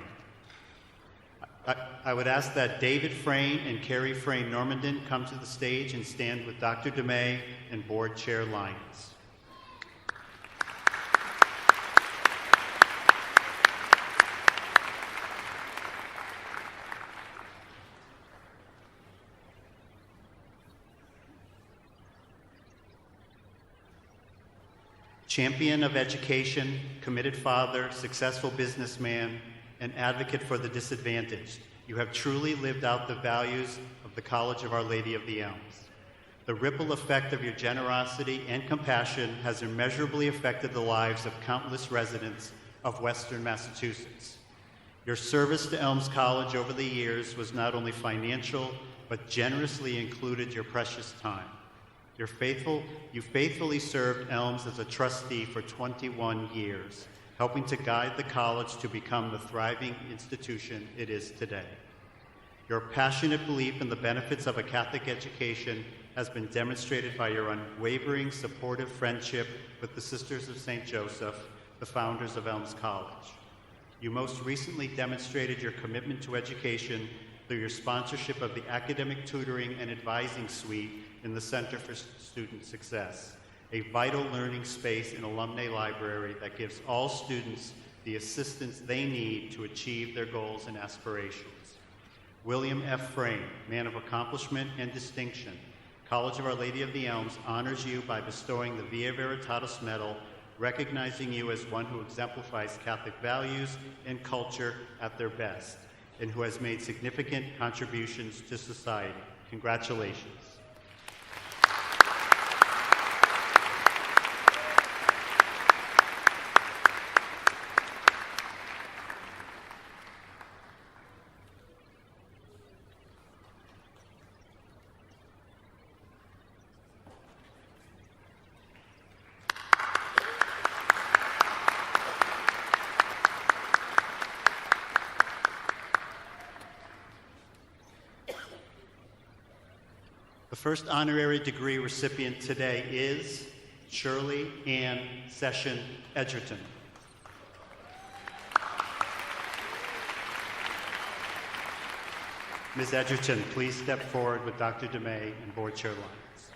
I would ask that David Frayne and Carrie Frayne Normandin come to the stage and stand with Dr. DeMay and Board Chair Lyons. Champion of education, committed father, successful businessman, and advocate for the disadvantaged, you have truly lived out the values of the College of Our Lady of the Elms. The ripple effect of your generosity and compassion has immeasurably affected the lives of countless residents of Western Massachusetts. Your service to Elms College over the years was not only financial, but generously included your precious time. You faithfully served Elms as a trustee for 21 years, helping to guide the college to become the thriving institution it is today. Your passionate belief in the benefits of a Catholic education has been demonstrated by your unwavering, supportive friendship with the Sisters of St. Joseph, the founders of Elms College. You most recently demonstrated your commitment to education through your sponsorship of the Academic Tutoring and Advising Suite in the Center for Student Success, a vital learning space and alumni library that gives all students the assistance they need to achieve their goals and aspirations. William F. Frayne, man of accomplishment and distinction, College of Our Lady of the Elms honors you by bestowing the Via Veritatis Medal, recognizing you as one who exemplifies Catholic values and culture at their best, and who has made significant contributions to society. Congratulations. first honorary degree recipient today is Shirley Ann Session Edgerton. Ms. Edgerton, please step forward with Dr. DeMay and Board Chair Lyons.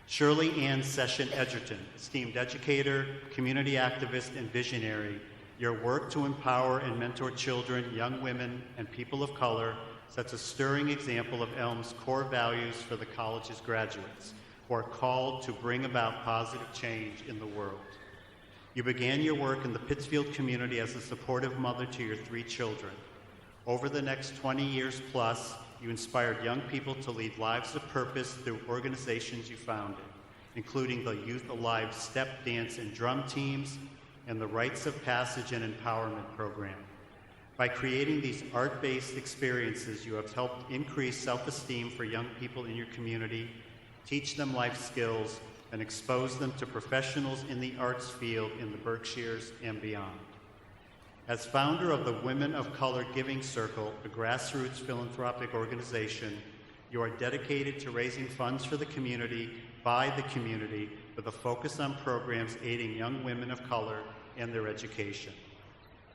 Shirley Ann Session Edgerton, esteemed educator, community activist, and visionary, your work to empower and mentor children, young women, and people of color sets a stirring example of Elms' core values for the college's graduates, who are called to bring about positive change in the world. You began your work in the Pittsfield community as a supportive mother to your 3 children. Over the next 20 years plus, you inspired young people to lead lives of purpose through organizations you founded, including the Youth Alive Step, Dance, and Drum teams, and the Rites of Passage and Empowerment program. By creating these art-based experiences, you have helped increase self-esteem for young people in your community, teach them life skills, and expose them to professionals in the arts field in the Berkshires and beyond. As founder of the Women of Color Giving Circle, a grassroots philanthropic organization, you are dedicated to raising funds for the community, by the community, with a focus on programs aiding young women of color and their education.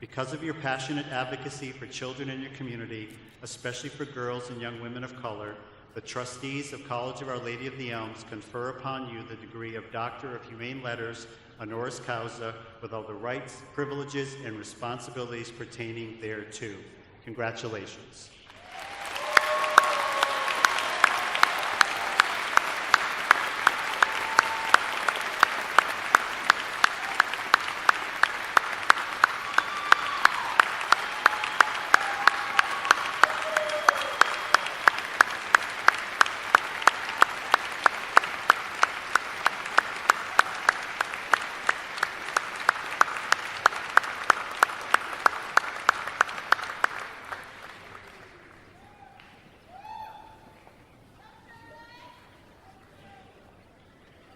Because of your passionate advocacy for children in your community, especially for girls and young women of color, the trustees of College of Our Lady of the Elms confer upon you the degree of Doctor of Humane Letters, honoris causa, with all the rights, privileges, and responsibilities pertaining thereto. Congratulations.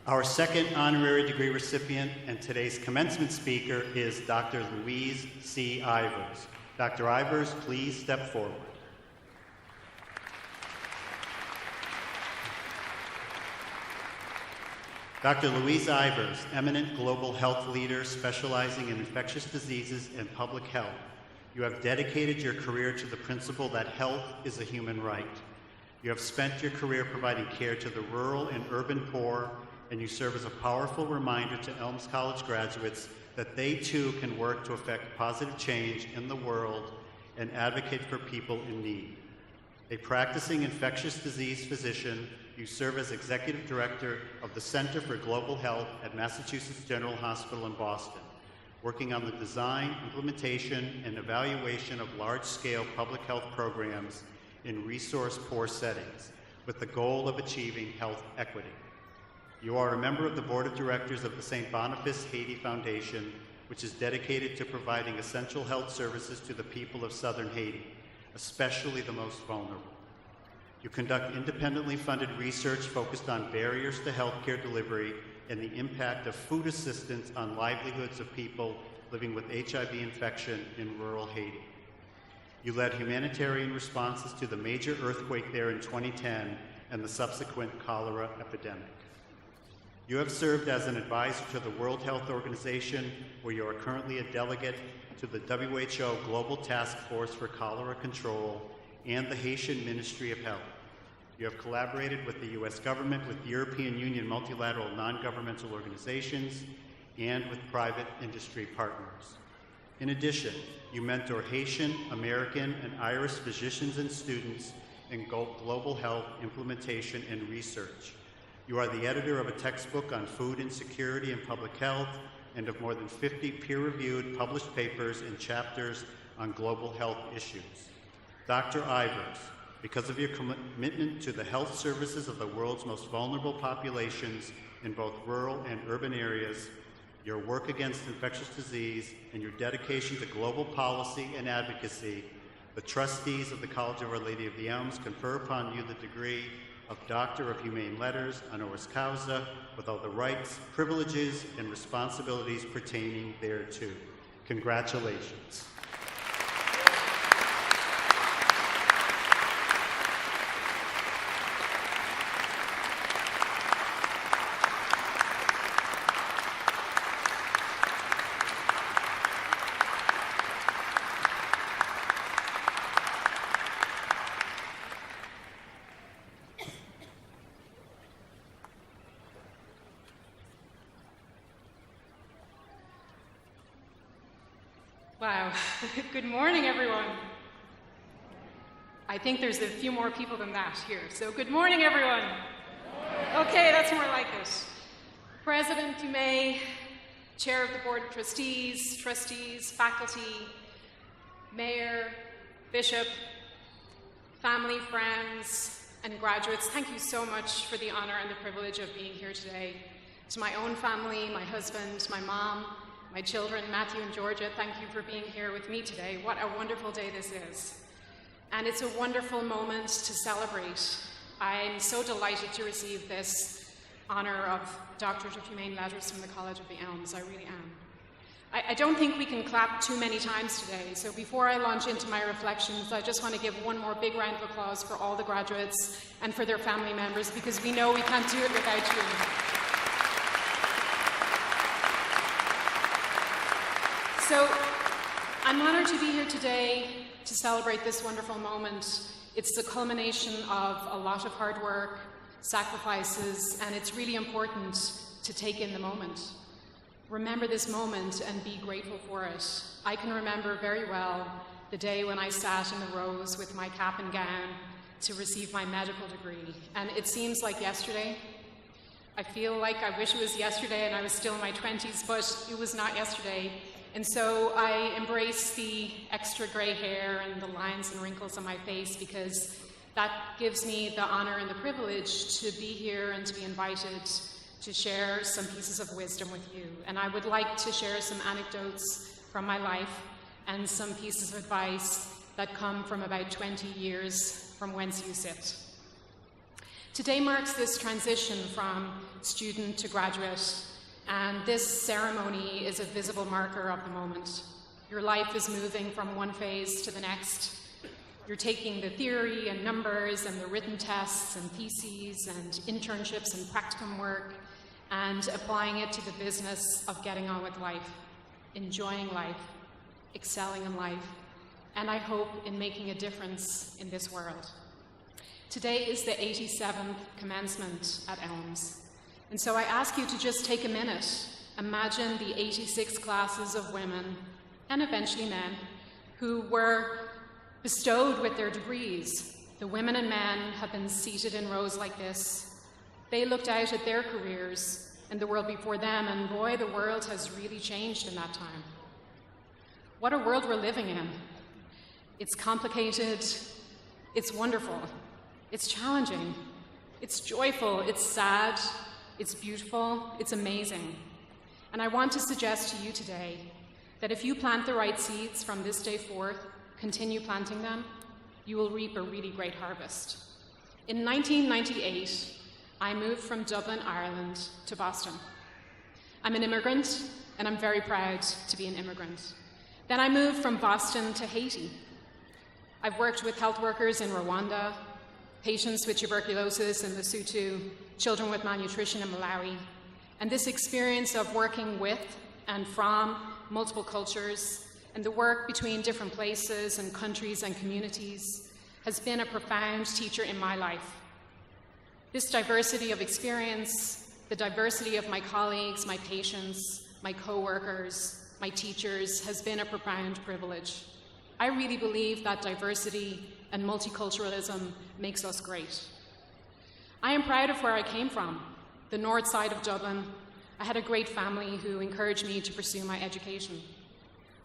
Our second honorary degree recipient and today's commencement speaker is Dr. Louise C. Ivers. Dr. Ivers, please step forward. Dr. Louise Ivers, eminent global health leader specializing in infectious diseases and public health. You have dedicated your career to the principle that health is a human right. You have spent your career providing care to the rural and urban poor, and you serve as a powerful reminder to Elms College graduates that they too can work to effect positive change in the world and advocate for people in need. A practicing infectious disease physician, you serve as Executive Director of the Center for Global Health at Massachusetts General Hospital in Boston, working on the design, implementation, and evaluation of large-scale public health programs in resource-poor settings, with the goal of achieving health equity. You are a member of the Board of Directors of the St. Boniface Haiti Foundation, which is dedicated to providing essential health services to the people of southern Haiti, especially the most vulnerable. You conduct independently funded research focused on barriers to healthcare delivery and the impact of food assistance on livelihoods of people living with HIV infection in rural Haiti. You led humanitarian responses to the major earthquake there in 2010 and the subsequent cholera epidemic. You have served as an advisor to the World Health Organization, where you are currently a delegate to the WHO Global Task Force for Cholera Control and the Haitian Ministry of Health. You have collaborated with the U.S. government, with European Union multilateral non-governmental organizations, and with private industry partners. In addition, you mentor Haitian, American, and Irish physicians and students in global health implementation and research. You are the editor of a textbook on food insecurity and public health, and of more than 50 peer-reviewed published papers and chapters on global health issues. Dr. Ivers, because of your commitment to the health services of the world's most vulnerable populations in both rural and urban areas, your work against infectious disease, and your dedication to global policy and advocacy, the trustees of the College of Our Lady of the Elms confer upon you the degree of Doctor of Humane Letters, honoris causa, with all the rights, privileges, and responsibilities pertaining thereto. Congratulations. Wow. Good morning, everyone. I think there's a few more people than that here. So good morning, everyone. Okay, that's more like it. President Dumais, Chair of the Board of Trustees, faculty, Mayor, Bishop, family, friends, and graduates, thank you so much for the honor and the privilege of being here today. To my own family, my husband, my mom, my children, Matthew and Georgia, thank you for being here with me today. What a wonderful day this is. And it's a wonderful moment to celebrate. I'm so delighted to receive this honor of Doctorate of Humane Letters from the College of the Elms. I really am. I don't think we can clap too many times today, so before I launch into my reflections, I just want to give one more big round of applause for all the graduates and for their family members, because we know we can't do it without you. So, I'm honored to be here today to celebrate this wonderful moment. It's the culmination of a lot of hard work, sacrifices, and it's really important to take in the moment. Remember this moment and be grateful for it. I can remember very well the day when I sat in the rows with my cap and gown to receive my medical degree, and it seems like yesterday. I feel like I wish it was yesterday and I was still in my 20s, but it was not yesterday. And so I embrace the extra gray hair and the lines and wrinkles on my face, because that gives me the honor and the privilege to be here and to be invited to share some pieces of wisdom with you. And I would like to share some anecdotes from my life and some pieces of advice that come from about 20 years from whence you sit. Today marks this transition from student to graduate, and this ceremony is a visible marker of the moment. Your life is moving from one phase to the next. You're taking the theory and numbers and the written tests and theses and internships and practicum work and applying it to the business of getting on with life, enjoying life, excelling in life, and I hope in making a difference in this world. Today is the 87th commencement at Elms. And so I ask you to just take a minute, imagine the 86 classes of women, and eventually men, who were bestowed with their degrees. The women and men have been seated in rows like this. They looked out at their careers and the world before them, and boy, the world has really changed in that time. What a world we're living in. It's complicated, it's wonderful, it's challenging, it's joyful, it's sad, it's beautiful, it's amazing. And I want to suggest to you today that if you plant the right seeds from this day forth, continue planting them, you will reap a really great harvest. In 1998, I moved from Dublin, Ireland to Boston. I'm an immigrant, and I'm very proud to be an immigrant. Then I moved from Boston to Haiti. I've worked with health workers in Rwanda, patients with tuberculosis in Lesotho, children with malnutrition in Malawi. And this experience of working with and from multiple cultures and the work between different places and countries and communities has been a profound teacher in my life. This diversity of experience, the diversity of my colleagues, my patients, my co-workers, my teachers, has been a profound privilege. I really believe that diversity and multiculturalism makes us great. I am proud of where I came from, the north side of Dublin. I had a great family who encouraged me to pursue my education.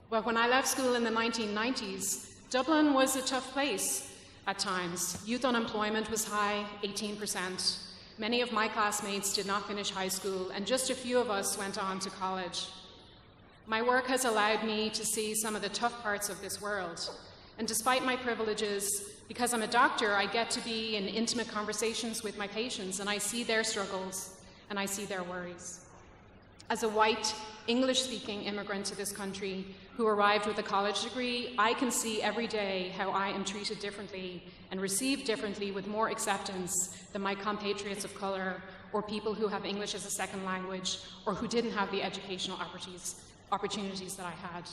But when I left school in the 1990s, Dublin was a tough place at times. Youth unemployment was high, 18%. Many of my classmates did not finish high school, and just a few of us went on to college. My work has allowed me to see some of the tough parts of this world. And despite my privileges, because I'm a doctor, I get to be in intimate conversations with my patients, and I see their struggles, and I see their worries. As a white, English-speaking immigrant to this country who arrived with a college degree, I can see every day how I am treated differently and received differently with more acceptance than my compatriots of color or people who have English as a second language or who didn't have the educational opportunities that I had.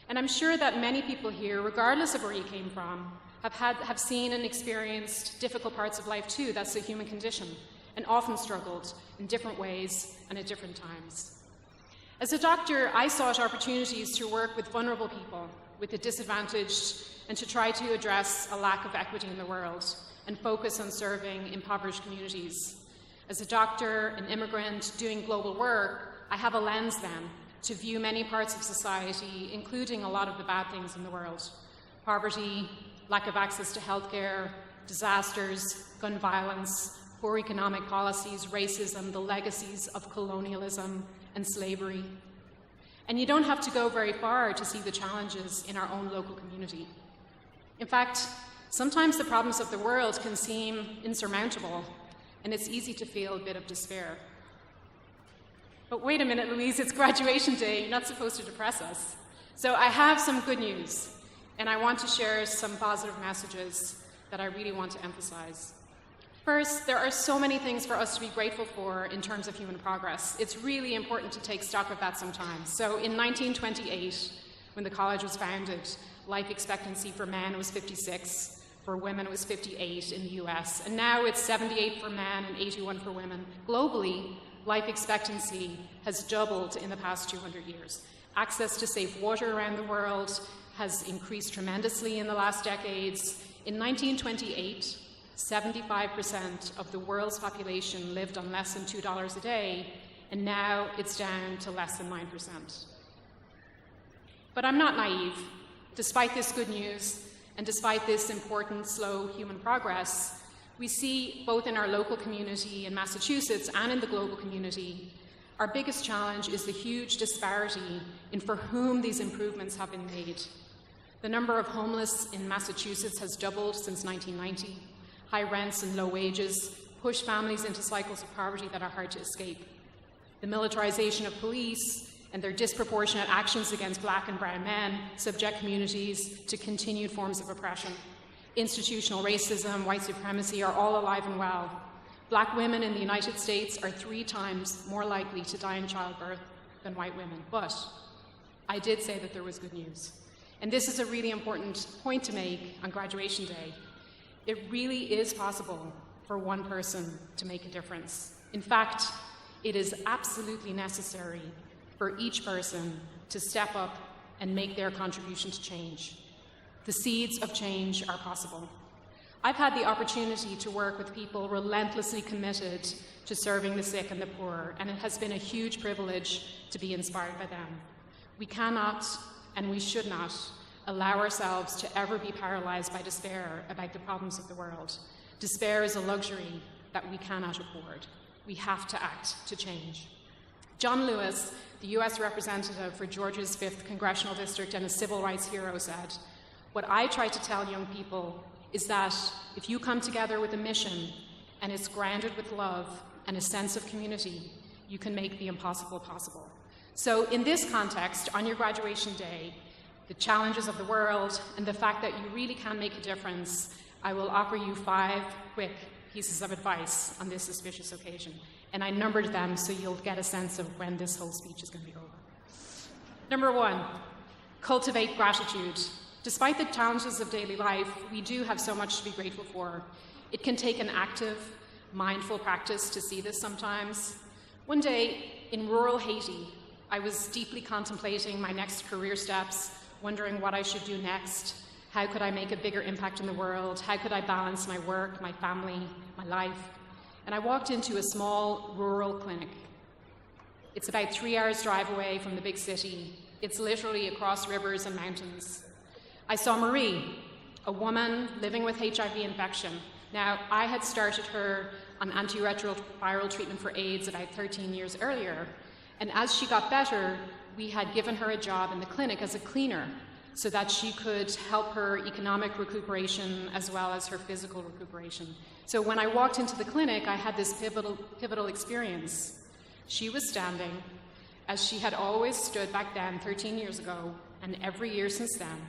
And I'm sure that many people here, regardless of where you came from, have seen and experienced difficult parts of life too. That's the human condition, and often struggled in different ways and at different times. As a doctor, I sought opportunities to work with vulnerable people, with the disadvantaged, and to try to address a lack of equity in the world and focus on serving impoverished communities. As a doctor, an immigrant doing global work, I have a lens then to view many parts of society, including a lot of the bad things in the world. Poverty, lack of access to healthcare, disasters, gun violence, poor economic policies, racism, the legacies of colonialism and slavery. And you don't have to go very far to see the challenges in our own local community. In fact, sometimes the problems of the world can seem insurmountable, and it's easy to feel a bit of despair. But wait a minute, Louise, it's graduation day. You're not supposed to depress us. So I have some good news, and I want to share some positive messages that I really want to emphasize. First, there are so many things for us to be grateful for in terms of human progress. It's really important to take stock of that sometimes. So in 1928, when the college was founded, life expectancy for men was 56, for women it was 58 in the US, and now it's 78 for men and 81 for women. Globally, life expectancy has doubled in the past 200 years. Access to safe water around the world has increased tremendously in the last decades. In 1928, 75% of the world's population lived on less than $2 a day, and now it's down to less than 9%. But I'm not naive. Despite this good news, and despite this important, slow human progress, we see both in our local community in Massachusetts and in the global community, our biggest challenge is the huge disparity in for whom these improvements have been made. The number of homeless in Massachusetts has doubled since 1990. High rents and low wages push families into cycles of poverty that are hard to escape. The militarization of police and their disproportionate actions against black and brown men subject communities to continued forms of oppression. Institutional racism, white supremacy are all alive and well. Black women in the United States are 3 times more likely to die in childbirth than white women. But I did say that there was good news. And this is a really important point to make on graduation day. It really is possible for one person to make a difference. In fact, it is absolutely necessary for each person to step up and make their contribution to change. The seeds of change are possible. I've had the opportunity to work with people relentlessly committed to serving the sick and the poor, and it has been a huge privilege to be inspired by them. We cannot and we should not allow ourselves to ever be paralyzed by despair about the problems of the world. Despair is a luxury that we cannot afford. We have to act to change. John Lewis, the US representative for Georgia's 5th Congressional District and a civil rights hero, said, "What I try to tell young people is that if you come together with a mission and it's grounded with love and a sense of community, you can make the impossible possible." So in this context, on your graduation day, the challenges of the world and the fact that you really can make a difference, I will offer you 5 quick pieces of advice on this auspicious occasion. And I numbered them so you'll get a sense of when this whole speech is going to be over. Number 1, cultivate gratitude. Despite the challenges of daily life, we do have so much to be grateful for. It can take an active, mindful practice to see this sometimes. One day, in rural Haiti, I was deeply contemplating my next career steps, wondering what I should do next. How could I make a bigger impact in the world? How could I balance my work, my family, my life? And I walked into a small rural clinic. It's about 3 hours drive away from the big city. It's literally across rivers and mountains. I saw Marie, a woman living with HIV infection. Now, I had started her on antiretroviral treatment for AIDS about 13 years earlier, and as she got better, we had given her a job in the clinic as a cleaner so that she could help her economic recuperation as well as her physical recuperation. So when I walked into the clinic, I had this pivotal experience. She was standing, as she had always stood back then, 13 years ago, and every year since then,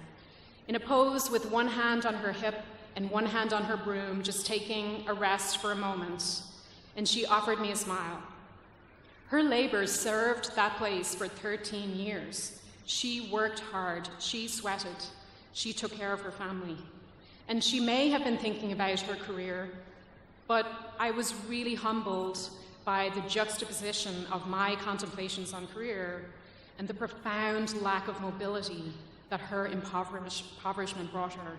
in a pose with one hand on her hip and one hand on her broom, just taking a rest for a moment, and she offered me a smile. Her labor served that place for 13 years. She worked hard, she sweated, she took care of her family. And she may have been thinking about her career, but I was really humbled by the juxtaposition of my contemplations on career and the profound lack of mobility that her impoverishment brought her.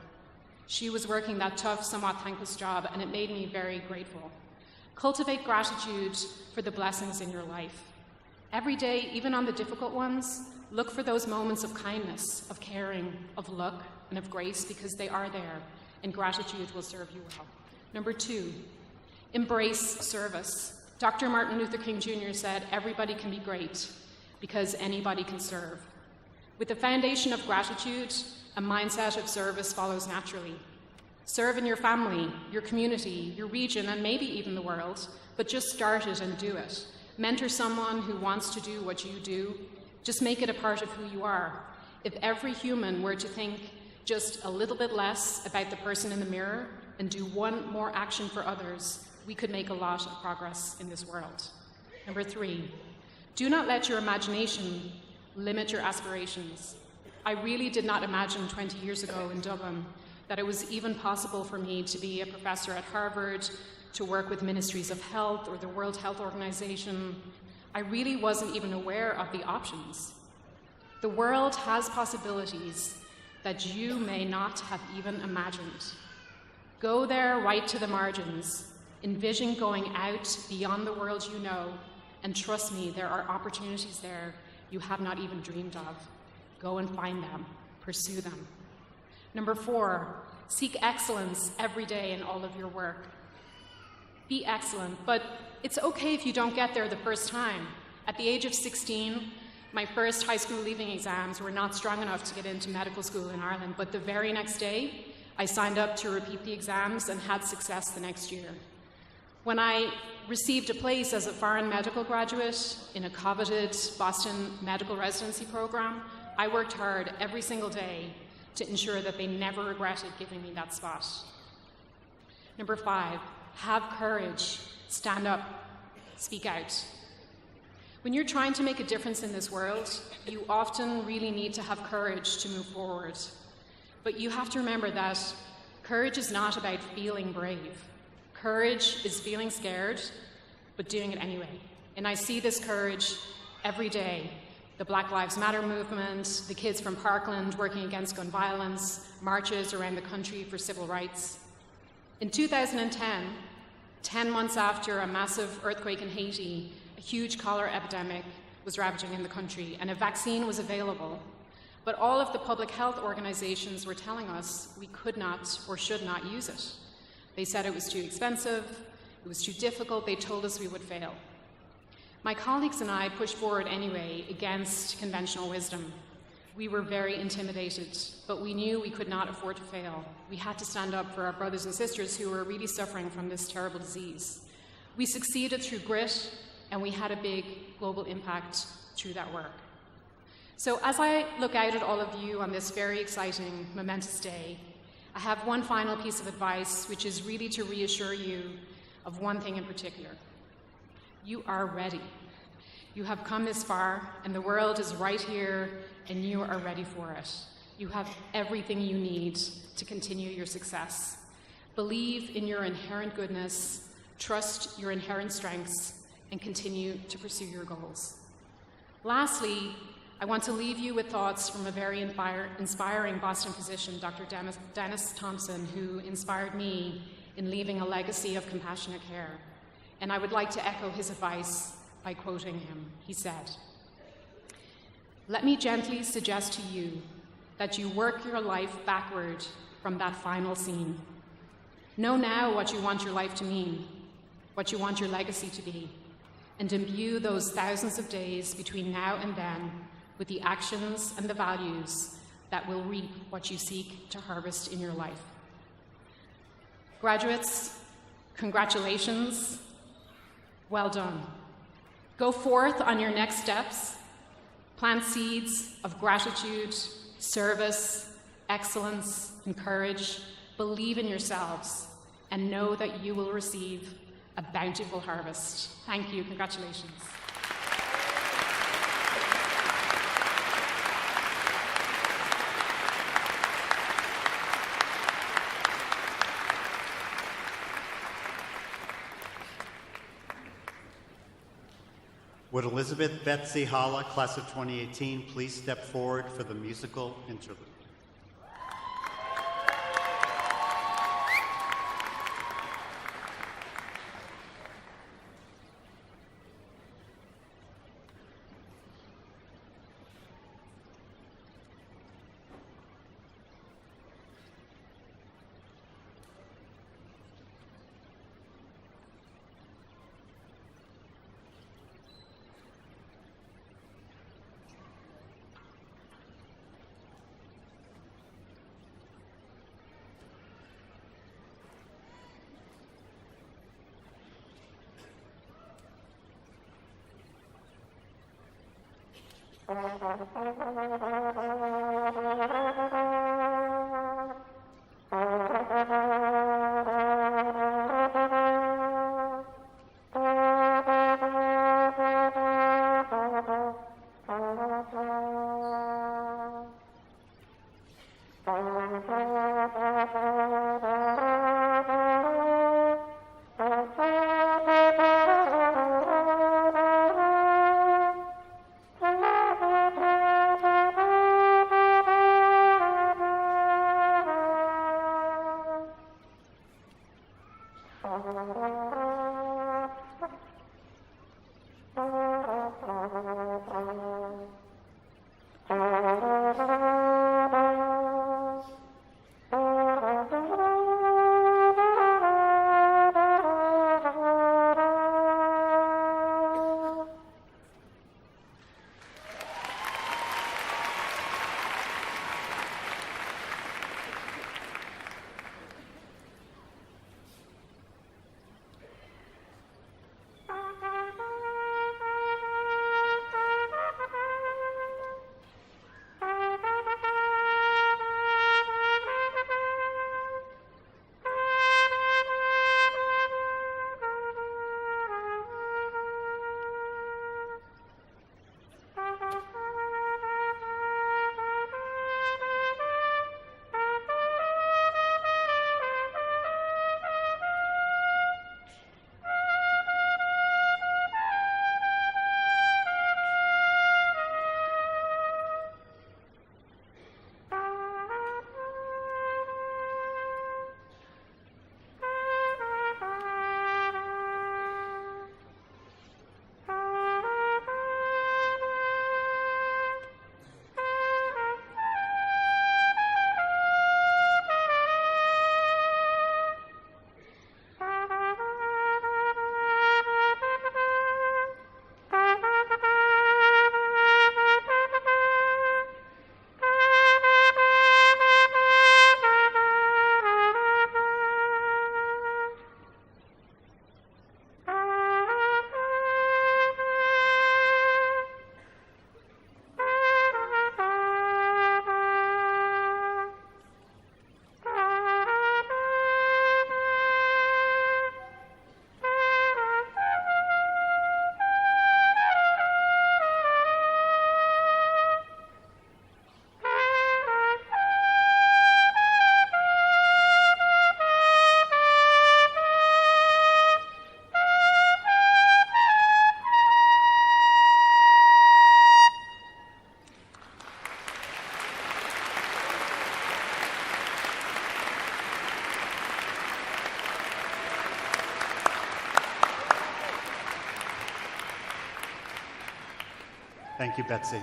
She was working that tough, somewhat thankless job, and it made me very grateful. Cultivate gratitude for the blessings in your life. Every day, even on the difficult ones, look for those moments of kindness, of caring, of luck, and of grace, because they are there, and gratitude will serve you well. Number 2, embrace service. Dr. Martin Luther King Jr. said, everybody can be great because anybody can serve. With the foundation of gratitude, a mindset of service follows naturally. Serve in your family, your community, your region, and maybe even the world, but just start it and do it. Mentor someone who wants to do what you do. Just make it a part of who you are. If every human were to think just a little bit less about the person in the mirror and do one more action for others, we could make a lot of progress in this world. Number 3, do not let your imagination limit your aspirations. I really did not imagine 20 years ago in Dublin that it was even possible for me to be a professor at Harvard, to work with ministries of health or the World Health Organization. I really wasn't even aware of the options. The world has possibilities that you may not have even imagined. Go there right to the margins. Envision going out beyond the world you know, and trust me, there are opportunities there you have not even dreamed of. Go and find them. Pursue them. Number 4, seek excellence every day in all of your work. Be excellent, but it's okay if you don't get there the first time. At the age of 16, my first high school leaving exams were not strong enough to get into medical school in Ireland, but the very next day, I signed up to repeat the exams and had success the next year. When I received a place as a foreign medical graduate in a coveted Boston medical residency program, I worked hard every single day to ensure that they never regretted giving me that spot. Number 5, have courage. Stand up. Speak out. When you're trying to make a difference in this world, you often really need to have courage to move forward. But you have to remember that courage is not about feeling brave. Courage is feeling scared, but doing it anyway. And I see this courage every day. The Black Lives Matter movement, the kids from Parkland working against gun violence, marches around the country for civil rights. In 2010, 10 months after a massive earthquake in Haiti, a huge cholera epidemic was ravaging in the country, and a vaccine was available. But all of the public health organizations were telling us we could not or should not use it. They said it was too expensive, it was too difficult, they told us we would fail. My colleagues and I pushed forward anyway against conventional wisdom. We were very intimidated, but we knew we could not afford to fail. We had to stand up for our brothers and sisters who were really suffering from this terrible disease. We succeeded through grit, and we had a big global impact through that work. So as I look out at all of you on this very exciting, momentous day, I have one final piece of advice, which is really to reassure you of one thing in particular. You are ready. You have come this far, and the world is right here, and you are ready for it. You have everything you need to continue your success. Believe in your inherent goodness, trust your inherent strengths, and continue to pursue your goals. Lastly, I want to leave you with thoughts from a very inspiring Boston physician, Dr. Dennis Thompson, who inspired me in leaving a legacy of compassionate care. And I would like to echo his advice by quoting him. He said, "Let me gently suggest to you that you work your life backward from that final scene. Know now what you want your life to mean, what you want your legacy to be, and imbue those thousands of days between now and then with the actions and the values that will reap what you seek to harvest in your life." Graduates, congratulations. Well done. Go forth on your next steps. Plant seeds of gratitude, service, excellence, and courage. Believe in yourselves and know that you will receive a bountiful harvest. Thank you. Congratulations. Would Elizabeth Betsy Holla, class of 2018, please step forward for the musical interlude? Thank you, Betsy.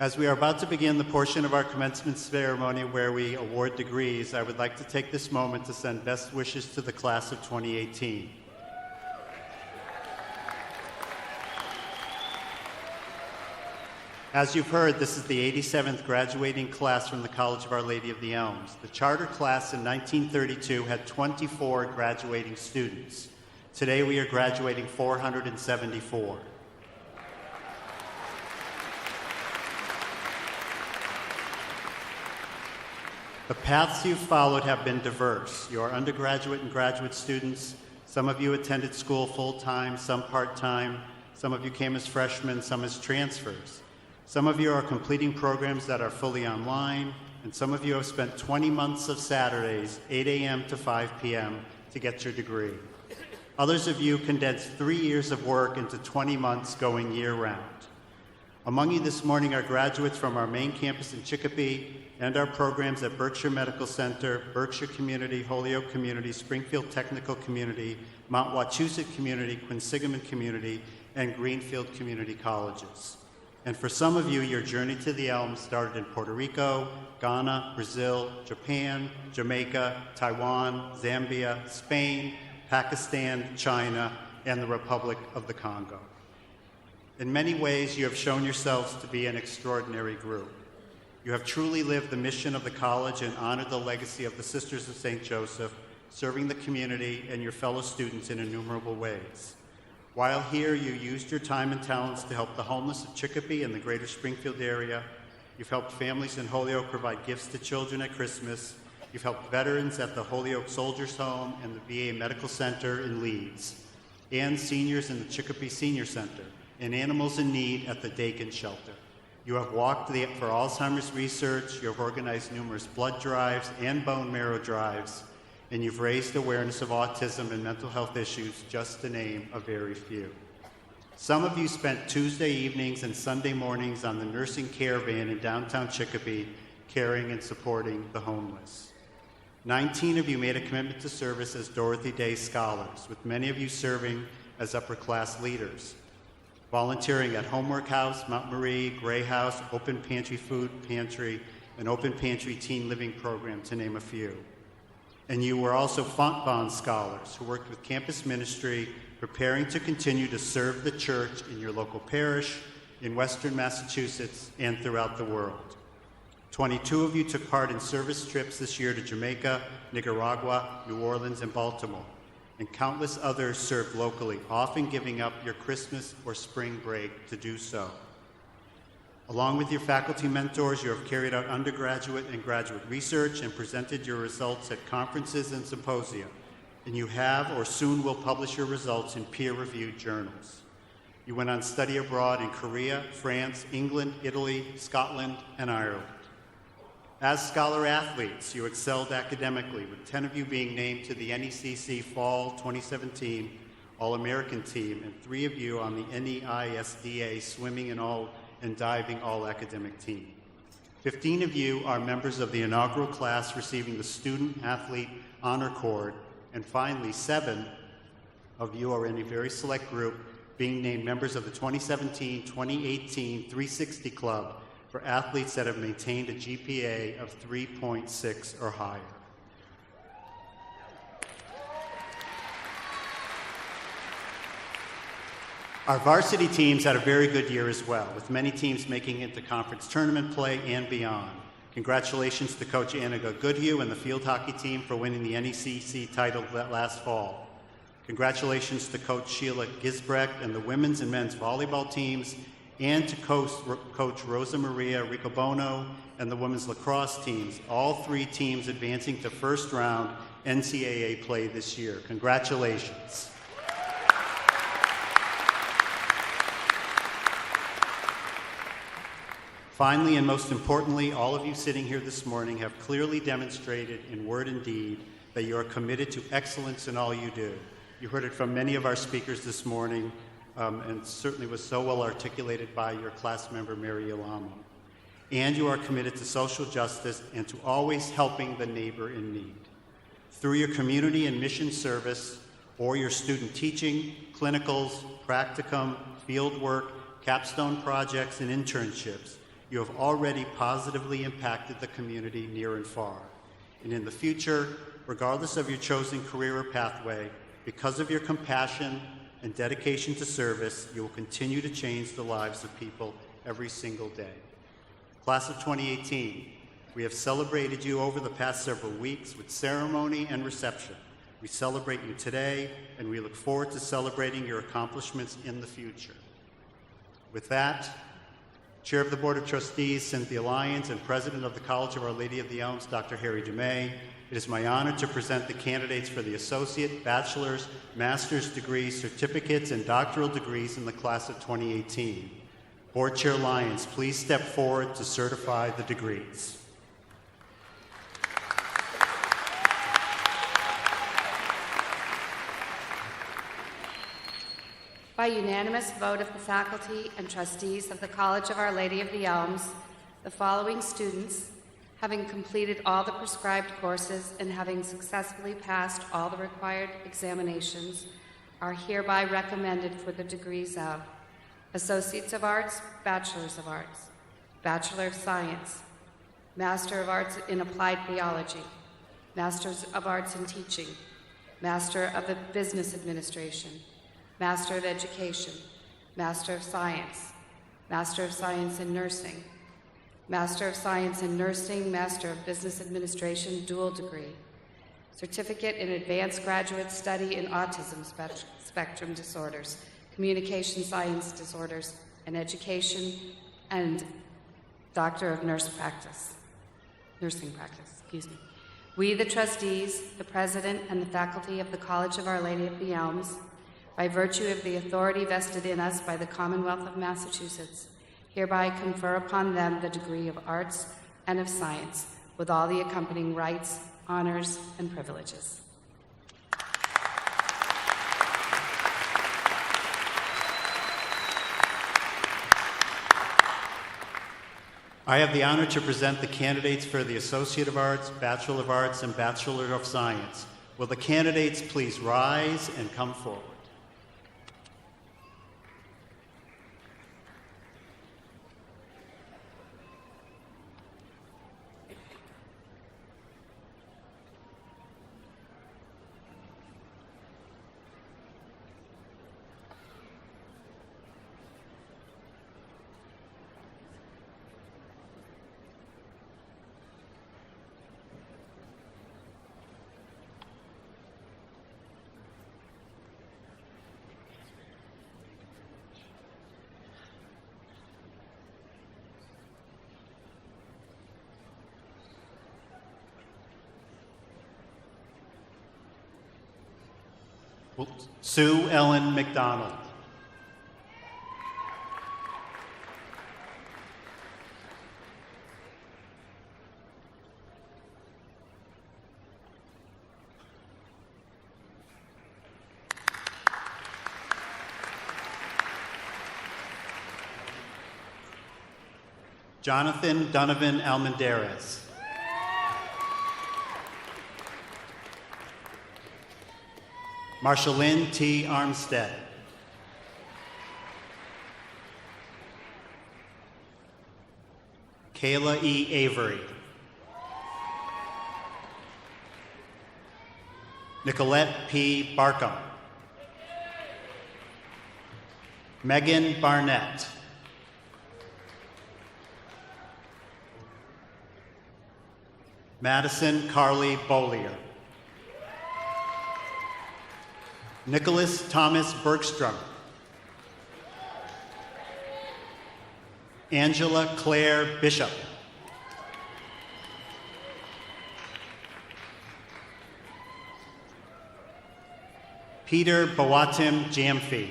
As we are about to begin the portion of our commencement ceremony where we award degrees, I would like to take this moment to send best wishes to the class of 2018. As you've heard, this is the 87th graduating class from the College of Our Lady of the Elms. The charter class in 1932 had 24 graduating students. Today we are graduating 474. The paths you've followed have been diverse. You are undergraduate and graduate students. Some of you attended school full-time, some part-time. Some of you came as freshmen, some as transfers. Some of you are completing programs that are fully online, and some of you have spent 20 months of Saturdays, 8 a.m. to 5 p.m., to get your degree. Others of you condensed 3 years of work into 20 months going year-round. Among you this morning are graduates from our main campus in Chicopee and our programs at Berkshire Medical Center, Berkshire Community, Holyoke Community, Springfield Technical Community, Mount Wachusett Community, Quinsigamond Community, and Greenfield Community Colleges. And for some of you, your journey to the Elms started in Puerto Rico, Ghana, Brazil, Japan, Jamaica, Taiwan, Zambia, Spain, Pakistan, China, and the Republic of the Congo. In many ways, you have shown yourselves to be an extraordinary group. You have truly lived the mission of the college and honored the legacy of the Sisters of St. Joseph, serving the community and your fellow students in innumerable ways. While here, you used your time and talents to help the homeless of Chicopee and the greater Springfield area. You've helped families in Holyoke provide gifts to children at Christmas. You've helped veterans at the Holyoke Soldiers Home and the VA Medical Center in Leeds, and seniors in the Chicopee Senior Center, and animals in need at the Dakin Shelter. You have walked for Alzheimer's research, you have organized numerous blood drives and bone marrow drives, and you've raised awareness of autism and mental health issues, just to name a very few. Some of you spent Tuesday evenings and Sunday mornings on the nursing caravan in downtown Chicopee, caring and supporting the homeless. 19 of you made a commitment to service as Dorothy Day Scholars, with many of you serving as upper-class leaders, volunteering at Homework House, Mount Marie, Gray House, Open Pantry Food Pantry, and Open Pantry Teen Living Program, to name a few. And you were also Fontbonne Scholars who worked with campus ministry, preparing to continue to serve the church in your local parish, in Western Massachusetts, and throughout the world. 22 of you took part in service trips this year to Jamaica, Nicaragua, New Orleans, and Baltimore, and countless others served locally, often giving up your Christmas or spring break to do so. Along with your faculty mentors, you have carried out undergraduate and graduate research and presented your results at conferences and symposia, and you have or soon will publish your results in peer-reviewed journals. You went on study abroad in Korea, France, England, Italy, Scotland, and Ireland. As scholar athletes, you excelled academically, with 10 of you being named to the NECC Fall 2017 All-American team and 3 of you on the NEISDA Swimming and Diving All-Academic team. 15 of you are members of the inaugural class receiving the Student Athlete Honor Cord, and finally 7 of you are in a very select group being named members of the 2017-2018 360 Club for athletes that have maintained a GPA of 3.6 or higher. Our varsity teams had a very good year as well, with many teams making it to conference tournament play and beyond. Congratulations to Coach Annika Goodhue and the field hockey team for winning the NECC title last fall. Congratulations to Coach Sheila Gisbrecht and the women's and men's volleyball teams, and to Coach Rosa Maria Ricobono and the women's lacrosse teams, all 3 teams advancing to first round NCAA play this year. Congratulations. Finally, and most importantly, all of you sitting here this morning have clearly demonstrated in word and deed that you are committed to excellence in all you do. You heard it from many of our speakers this morning, and certainly was so well articulated by your class member, Mary Alamo. And you are committed to social justice and to always helping the neighbor in need. Through your community and mission service, or your student teaching, clinicals, practicum, field work, capstone projects, and internships, you have already positively impacted the community near and far. And in the future, regardless of your chosen career or pathway, because of your compassion and dedication to service, you will continue to change the lives of people every single day. Class of 2018, we have celebrated you over the past several weeks with ceremony and reception. We celebrate you today, and we look forward to celebrating your accomplishments in the future. With that, Chair of the Board of Trustees, Cynthia Lyons, and President of the College of Our Lady of the Elms, Dr. Harry DeMay, it is my honor to present the candidates for the associate, bachelor's, master's degrees, certificates, and doctoral degrees in the class of 2018. Board Chair Lyons, please step forward to certify the degrees. By unanimous vote of the faculty and trustees of the College of Our Lady of the Elms, the following students, having completed all the prescribed courses and having successfully passed all the required examinations, are hereby recommended for the degrees of Associates of Arts, Bachelors of Arts, Bachelor of Science, Master of Arts in Applied Theology, Masters of Arts in Teaching, Master of the Business Administration, Master of Education, Master of Science, Master of Science in Nursing, Master of Science in Nursing, Master of Business Administration, dual degree, Certificate in Advanced Graduate Study in Autism Spectrum Disorders, Communication Science Disorders, and Education, and Doctor of Nursing Practice. We, the trustees, the president, and the faculty of the College of Our Lady of the Elms, by virtue of the authority vested in us by the Commonwealth of Massachusetts, hereby confer upon them the degree of Arts and of Science, with all the accompanying rights, honors, and privileges. I have the honor to present the candidates for the Associate of Arts, Bachelor of Arts, and Bachelor of Science. Will the candidates please rise and come forward? Sue Ellen McDonald. Jonathan Donovan Almendarez. Marshalyn T. Armstead. Kayla E. Avery. Nicolette P. Barkham. Megan Barnett. Madison Carly Bollier. Nicholas Thomas Bergstrom. Angela Claire Bishop. Peter Bawatim Jamfi.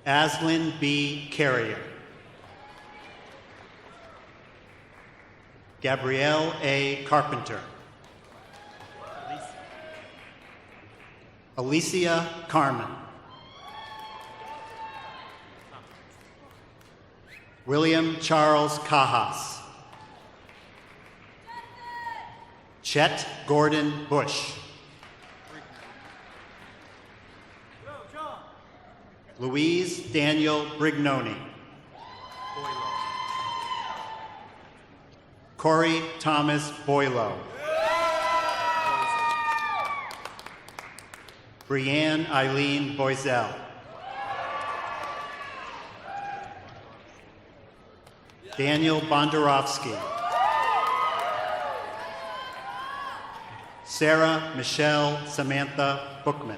Aslyn B. Carrier. Gabrielle A. Carpenter. Alicia Carmen. William Charles Cajas. Chet Gordon Bush. Louise Daniel Brignoni. Corey Thomas Boylo. Brianne Eileen Boisel. Daniel Bondarovsky. Sarah Michelle Samantha Bookman.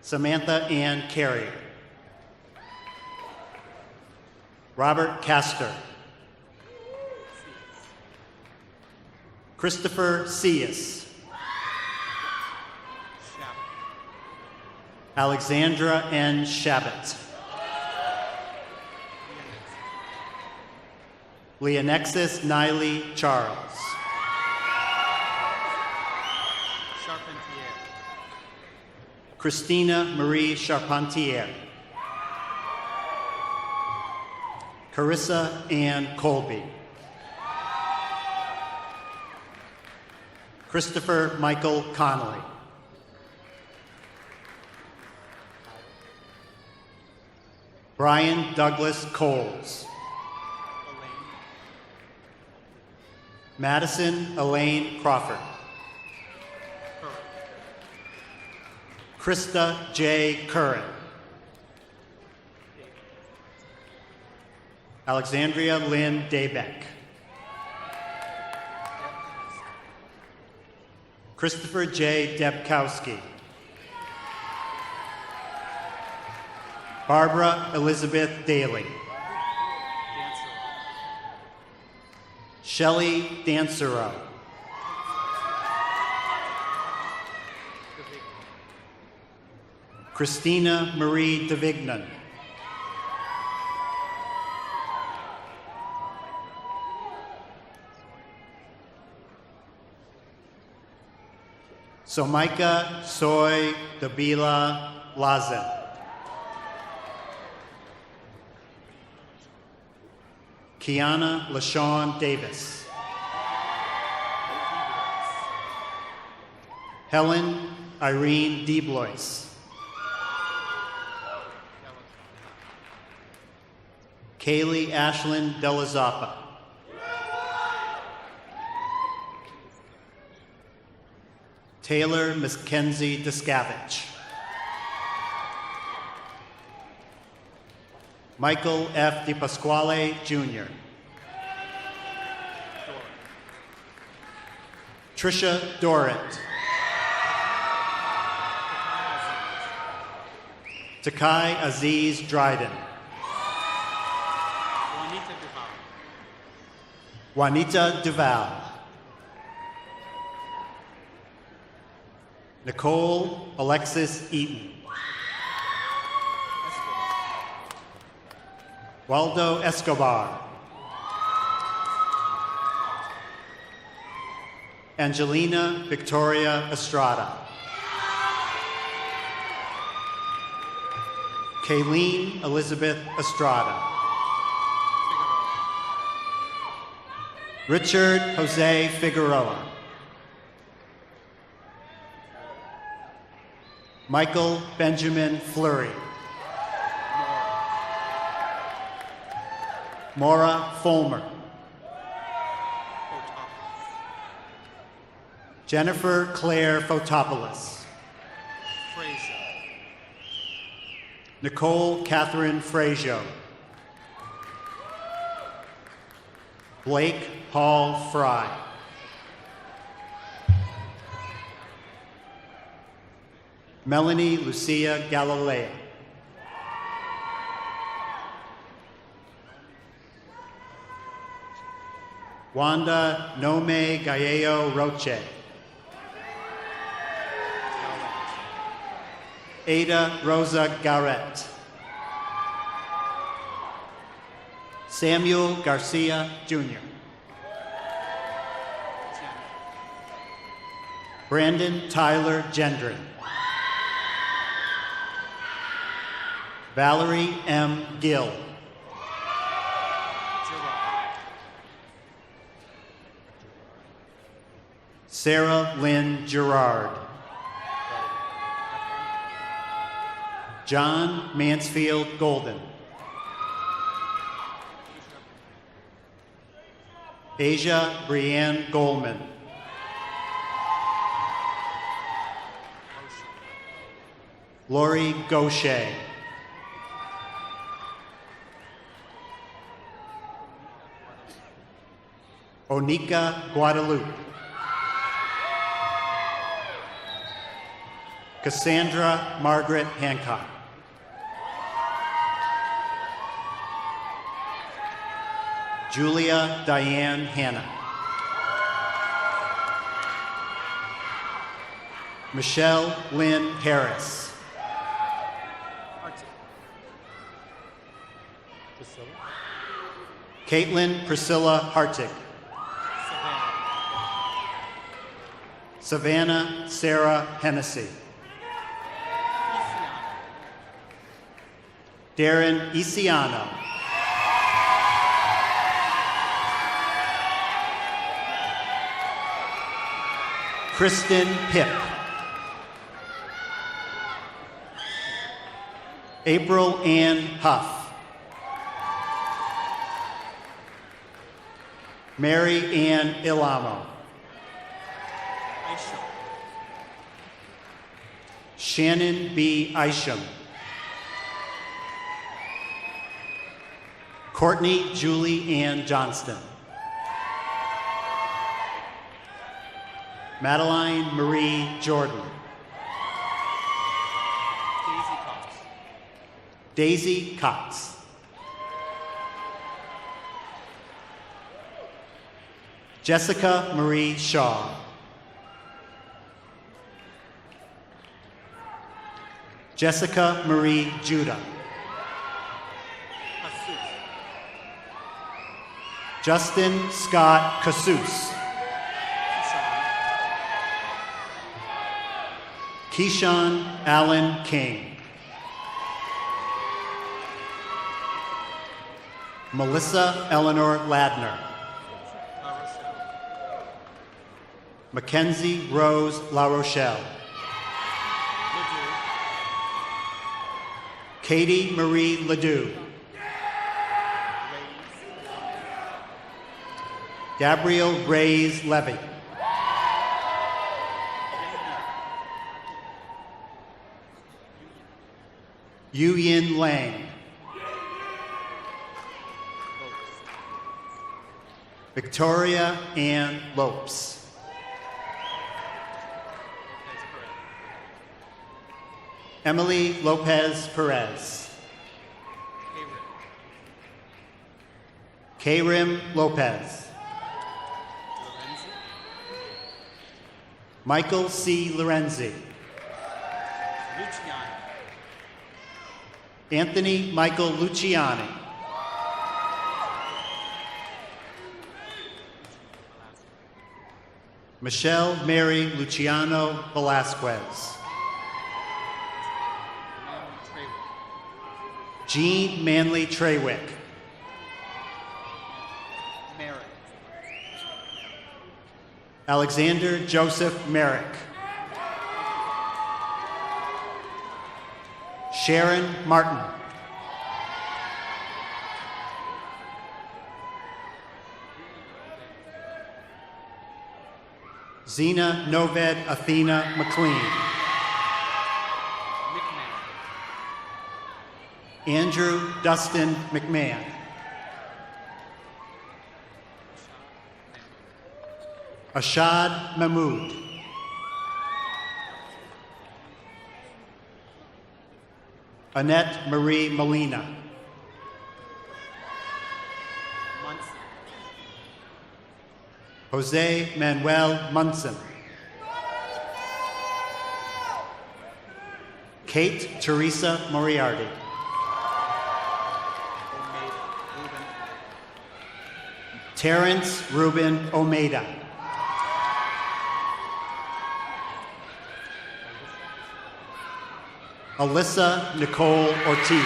Samantha Ann Carrier. Robert Castor. Christopher Cius. Alexandra N. Shabbat. Leonexis Niley Charles. Christina Marie Charpentier. Carissa Ann Colby. Christopher Michael Connolly. Brian Douglas Coles. Madison Elaine Crawford. Krista J. Curran. Alexandria Lynn Daybeck. Christopher J. Debkowski. Barbara Elizabeth Daly. Shelley Dansereau. Christina Marie DeVignan. Somaika Soy Dabila Lazen. Kiana LaShawn Davis. Helen Irene DeBlois. Kaylee Ashlyn Delazapa. Taylor Mackenzie Descavich. Michael F. DiPasquale, Jr. Trisha Dorrit. Takai Aziz Dryden. Juanita Duval. Nicole Alexis Eaton. Waldo Escobar. Angelina Victoria Estrada. Kayleen Elizabeth Estrada. Richard Jose Figueroa. Michael Benjamin Fleury. Maura Fulmer. Jennifer Claire Fotopoulos. Nicole Catherine Frazio. Blake Paul Fry. Melanie Lucia Galilea. Wanda Nome Gallego Roche. Ada Rosa Garrett. Samuel Garcia, Jr. Brandon Tyler Gendron. Valerie M. Gill. Sarah Lynn Gerard. John Mansfield Golden. Asia Brianne Goldman. Lori Gaucher. Onika Guadalupe. Cassandra Margaret Hancock. Julia Diane Hanna. Michelle Lynn Harris. Caitlin Priscilla Hartig. Savannah Sarah Hennessy. Darren Isiano. Kristen Pip. April Ann Huff. Mary Ann Ilamo. Shannon B. Isham. Courtney Julie Ann Johnston. Madeline Marie Jordan. Daisy Cox. Jessica Marie Shaw. Jessica Marie Judah. Justin Scott Casus. Keyshawn Allen King. Melissa Eleanor Ladner. Mackenzie Rose La Rochelle. Katie Marie Ledoux. Gabrielle Reyes Levy. Yu Yin Lang. Victoria Ann Lopes. Emily Lopez Perez. K-Rim Lopez. Michael C. Lorenzi. Anthony Michael Luciani. Michelle Mary Luciano Velasquez. Jean Manley Treywick. Alexander Joseph Merrick. Sharon Martin. Zena Noved Athena McLean. Andrew Dustin McMahon. Ashad Mahmood. Annette Marie Molina. Jose Manuel Munson. Kate Teresa Moriarty. Terrence Ruben Omeda. Alyssa Nicole Ortiz.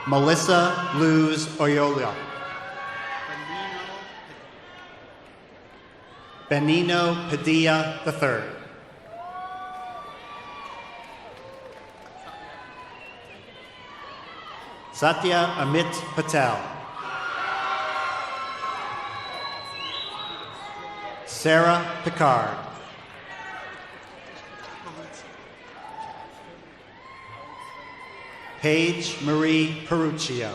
Melissa Luz Oyola. Benino Padilla III. Satya Amit Patel. Sarah Picard. Paige Marie Peruccio.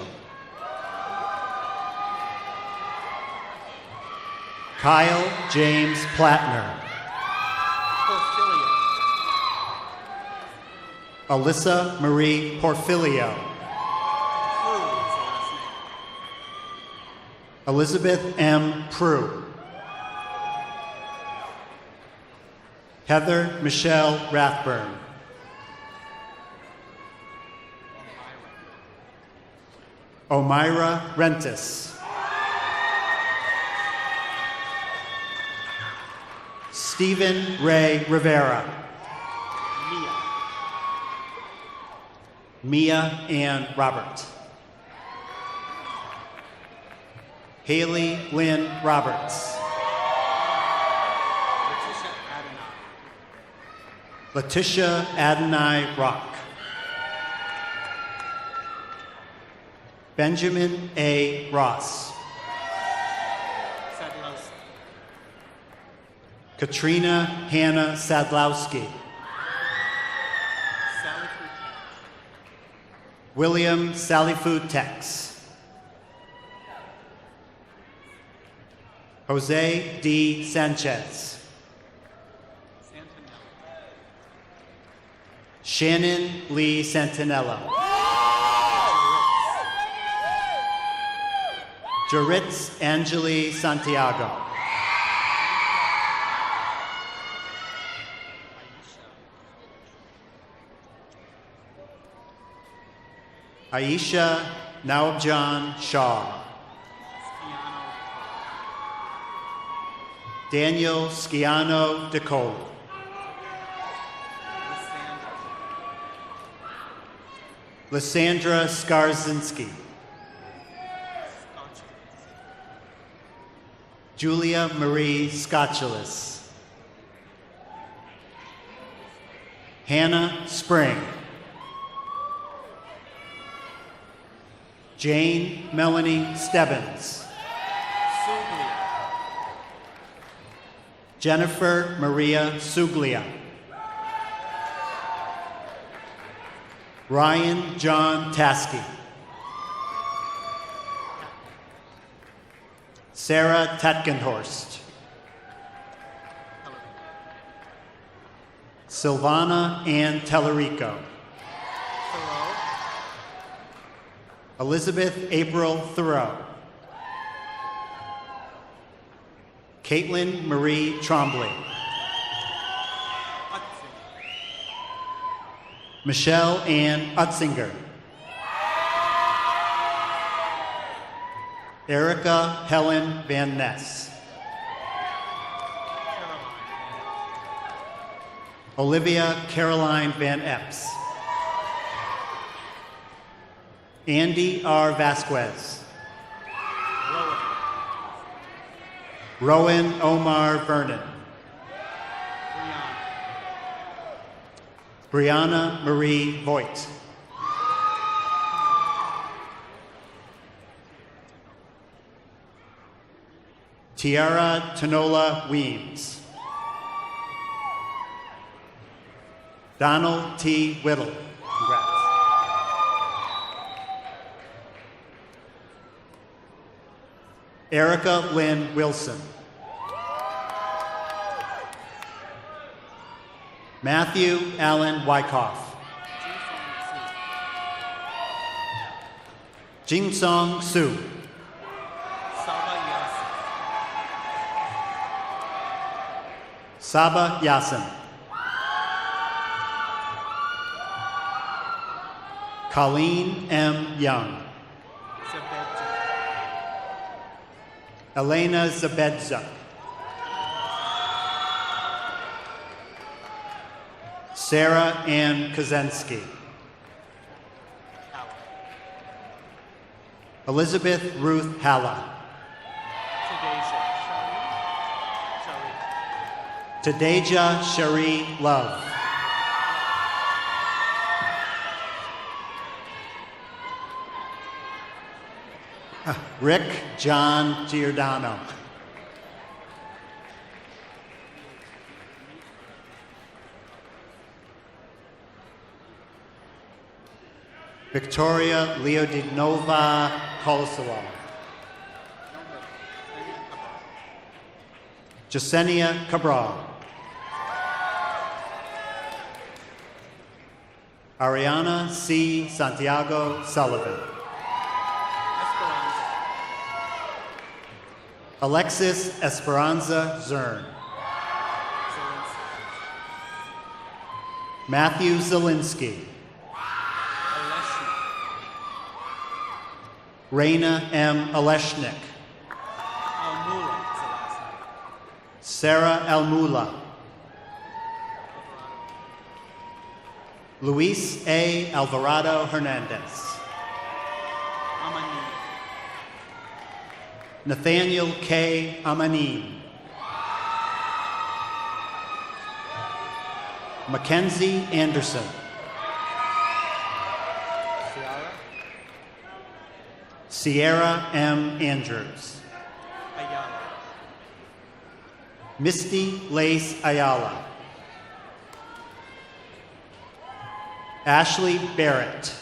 Kyle James Plattner. Alyssa Marie Porfilio. Elizabeth M. Prue. Heather Michelle Rathburn. Omira Rentis. Stephen Ray Rivera. Mia Ann Robert. Haley Lynn Roberts. Letitia Adonai Rock. Benjamin A. Ross. Katrina Hannah Sadlowski. William Salifood Tex. Jose D. Sanchez. Shannon Lee Santinello. Jaritz Angeli Santiago. Aisha Naobjan Shaw. Daniel Sciano DeCole. Lysandra Skarzinski. Julia Marie Scotchulis. Hannah Spring. Jane Melanie Stebbins. Jennifer Maria Suglia. Ryan John Taskey. Sarah Tetgenhorst. Silvana Ann Tellerico. Elizabeth April Thoreau. Caitlin Marie Trombley. Michelle Ann Utzinger. Erica Helen Van Ness. Olivia Caroline Van Epps. Andy R. Vasquez. Rowan Omar Vernon. Brianna Marie Voigt. Tiara Tanola Weems. Donald T. Whittle. Congrats. Erica Lynn Wilson. Matthew Allen Wyckoff. Jingsong Su. Saba Yasin. Colleen M. Young. Elena Zabedza. Sarah Ann Kozensky. Elizabeth Ruth Halla. Tadeja Cherie Love. Rick John Giordano. Victoria Leodinova Kolosova. Jasenia Cabral. Ariana C. Santiago Sullivan. Alexis Esperanza Zern. Matthew Zielinski. Raina M. Aleshnik. Almula is the last name. Sarah Almula. Luis A. Alvarado Hernandez. Amani. Nathaniel K. Amanin. Mackenzie Anderson. Ciara. Sierra M. Andrews. Ayala. Misty Lace Ayala. Ashley Barrett.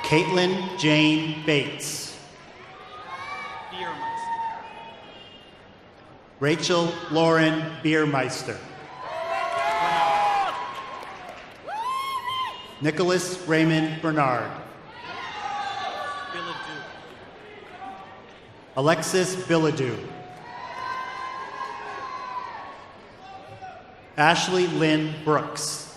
Caitlin Jane Bates. Biermeister. Rachel Lauren Biermeister. Nicholas Raymond Bernard. Billadu. Alexis Billadu. Ashley Lynn Brooks.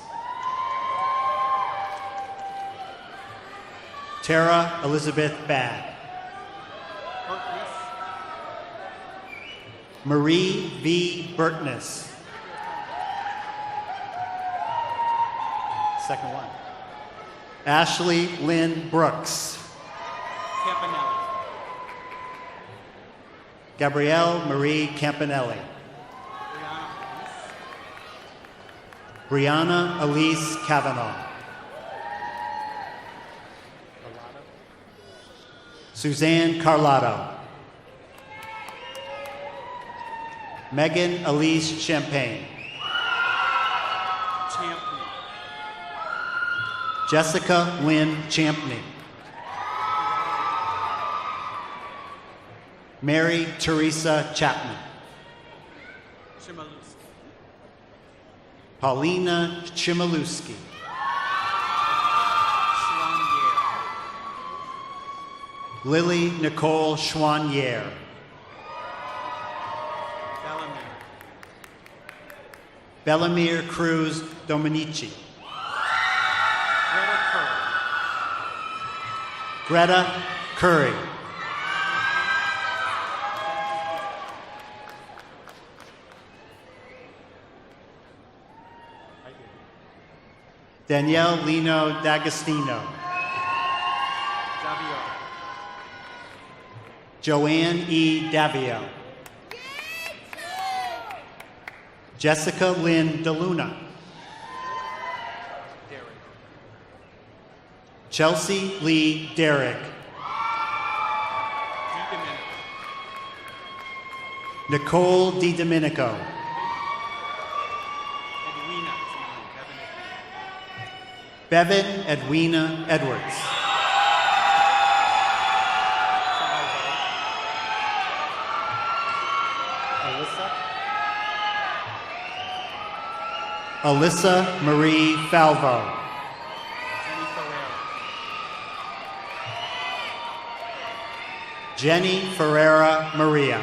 Tara Elizabeth Badd. Harkness. Marie V. Burtness. Second one. Ashley Lynn Brooks. Campanelli. Gabrielle Marie Campanelli. Brianna Elise Kavanaugh. Suzanne Carlotto. Megan Elise Champagne. Champney. Jessica Lynn Champney. Mary Teresa Chapman. Chimaluski. Paulina Chmielewski. Schwanier. Lily Nicole Schwanier. Bellamere. Bellamere Cruz Dominici. Greta Curry. Greta Curry. Danielle Lino D'Agostino. Davio. Joanne E. Davio. Jessica Lynn DeLuna. Derek. Chelsea Lee Derrick. DiDomenico. Nicole DiDomenico. Edwina. Bevan Edwina Edwards. Alyssa Marie Falvo. Jenny Ferreira Maria.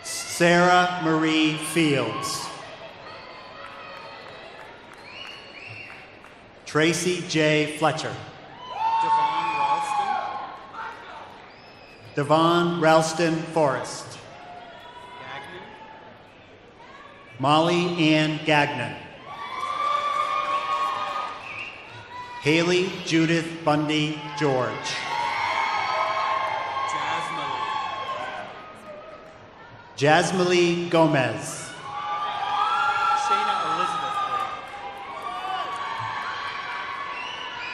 Sarah Marie Fields. Tracy J. Fletcher. Devon Ralston. Devon Ralston Forrest. Gagnon. Molly Ann Gagnon. Haley Judith Bundy George. Jasmine Gomez. Shayna Elizabeth Graham.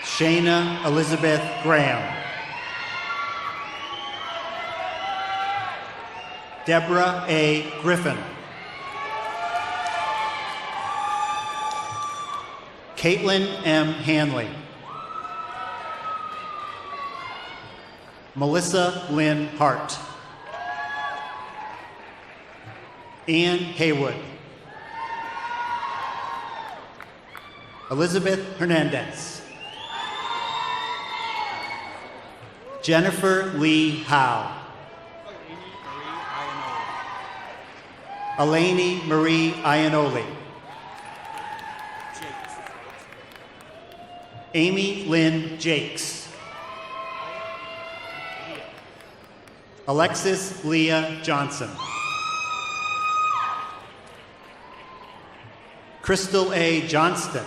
Shayna Elizabeth Graham. Deborah A. Griffin. Caitlin M. Hanley. Melissa Lynn Hart. Ann Haywood. Elizabeth Hernandez. Jennifer Lee Howe. Eleni Marie Iannoli. Amy Lynn Jakes. Alexis Leah Johnson. Crystal A. Johnston.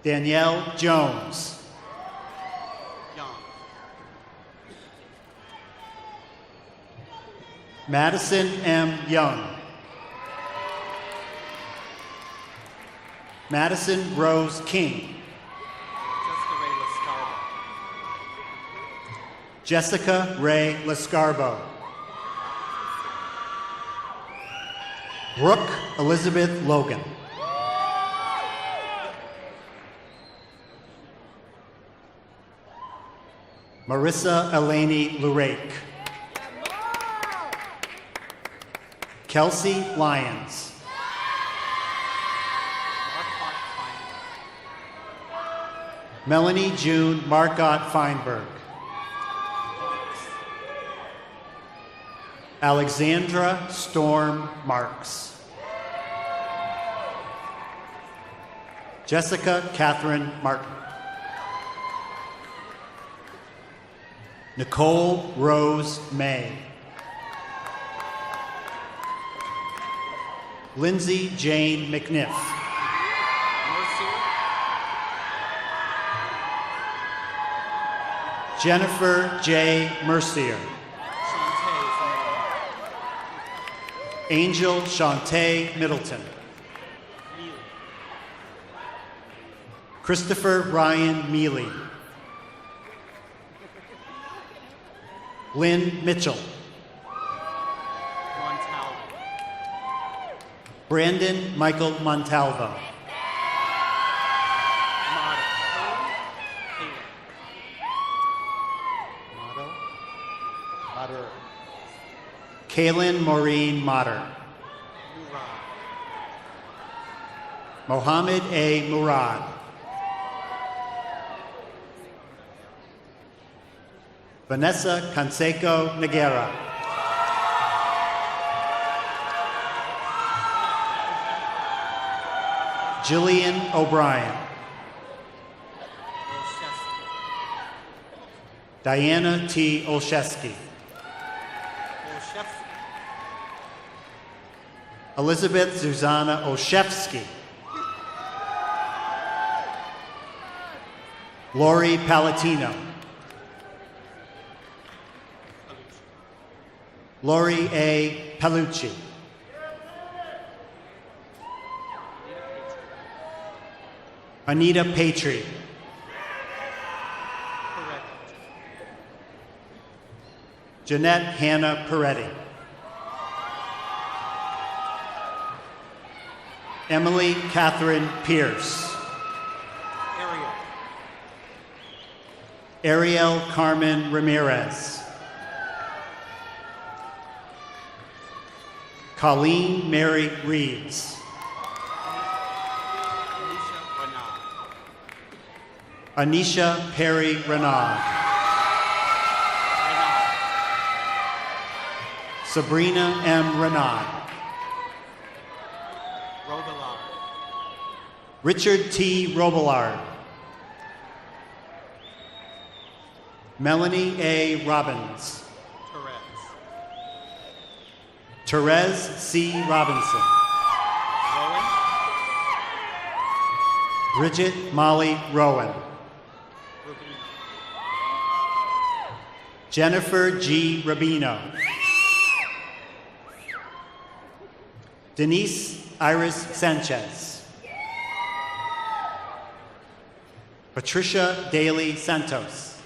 Danielle Jones. Madison M. Young. Madison Rose King. Jessica Ray Lascarbo. Brooke Elizabeth Logan. Marissa Eleni Lurake. Kelsey Lyons. Melanie June Marcotte Feinberg. Alexandra Storm Marks. Jessica Catherine Martin. Nicole Rose May. Lindsay Jane McNiff. Jennifer J. Mercier. Angel Shantae Middleton. Christopher Ryan Mealy. Lynn Mitchell. Brandon Michael Montalvo. Kaylin Maureen Motter. Mohammed A. Murad. Vanessa Canseco Noguera. Jillian O'Brien. Diana T. Olszewski. Elizabeth Zuzana Olszewski. Lori Palatino. Lori A. Palucci. Anita Patry. Jeanette Hannah Peretti. Emily Catherine Pierce. Ariel Carmen Ramirez. Colleen Mary Reeves. Anisha Perry Renaud. Sabrina M. Renaud. Richard T. Robillard. Melanie A. Robbins. Therese C. Robinson. Bridget Molly Rowan. Jennifer G. Rubino. Denise Iris Sanchez. Patricia Daly Santos.